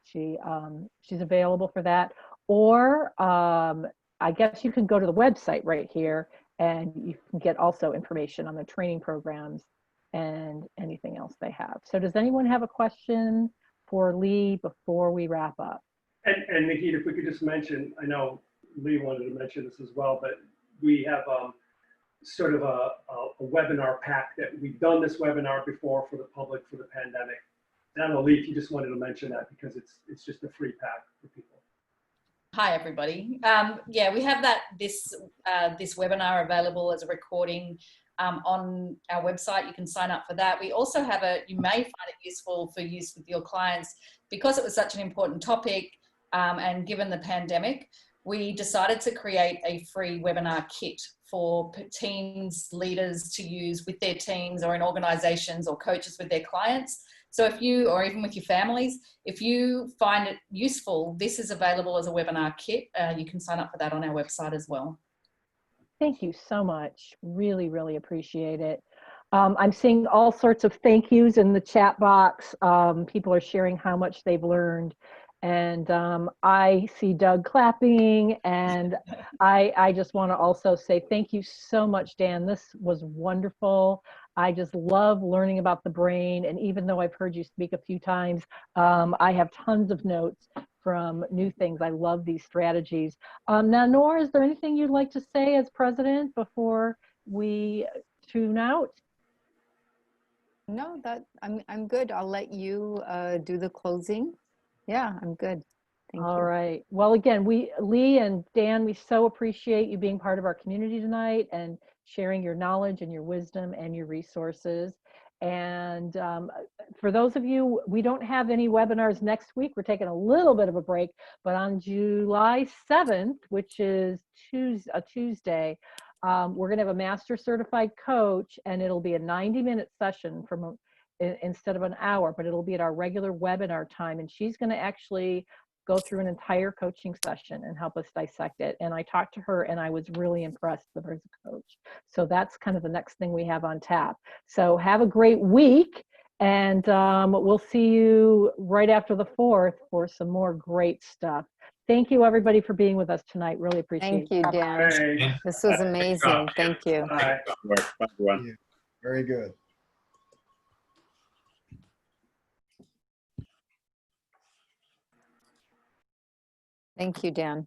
She's available for that. Or I guess you can go to the website right here and you can get also information on the training programs and anything else they have. So does anyone have a question for Lee before we wrap up? And Nahid, if we could just mention, I know Lee wanted to mention this as well, but we have sort of a webinar pack that we've done this webinar before for the public for the pandemic. And I don't know, Lee, if you just wanted to mention that because it's just a free pack for people. Hi, everybody. Yeah, we have this webinar available as a recording on our website. You can sign up for that. We also have you may find it useful for use with your clients because it was such an important topic and given the pandemic, we decided to create a free webinar kit for teams, leaders to use with their teams or in organizations or coaches with their clients. So if you, or even with your families, if you find it useful, this is available as a webinar kit. You can sign up for that on our website as well. Thank you so much. Really, really appreciate it. I'm seeing all sorts of thank yous in the chat box. People are sharing how much they've learned. And I see Doug clapping, and I just want to also say thank you so much, Dan. This was wonderful. I just love learning about the brain, and even though I've heard you speak a few times, I have tons of notes from new things. I love these strategies. Now, Nora, is there anything you'd like to say as president before we tune out? No, I'm good. I'll let you do the closing. Yeah, I'm good. Thank you. All right. Well, again, Lee and Dan, we so appreciate you being part of our community tonight and sharing your knowledge and your wisdom and your resources. And for those of you, we don't have any webinars next week. We're taking a little bit of a break, but on July 7th, which is a Tuesday, we're going to have a master certified coach, and it'll be a 90-minute session instead of an hour, but it'll be at our regular webinar time. And she's going to actually go through an entire coaching session and help us dissect it. And I talked to her and I was really impressed with her as a coach. So that's kind of the next thing we have on tap. So have a great week, and we'll see you right after the 4th for some more great stuff. Thank you, everybody, for being with us tonight. Really appreciate it. Thank you, Dan. Hey. This was amazing. Thank you. Bye. Bye, everyone. Very good. Thank you, Dan.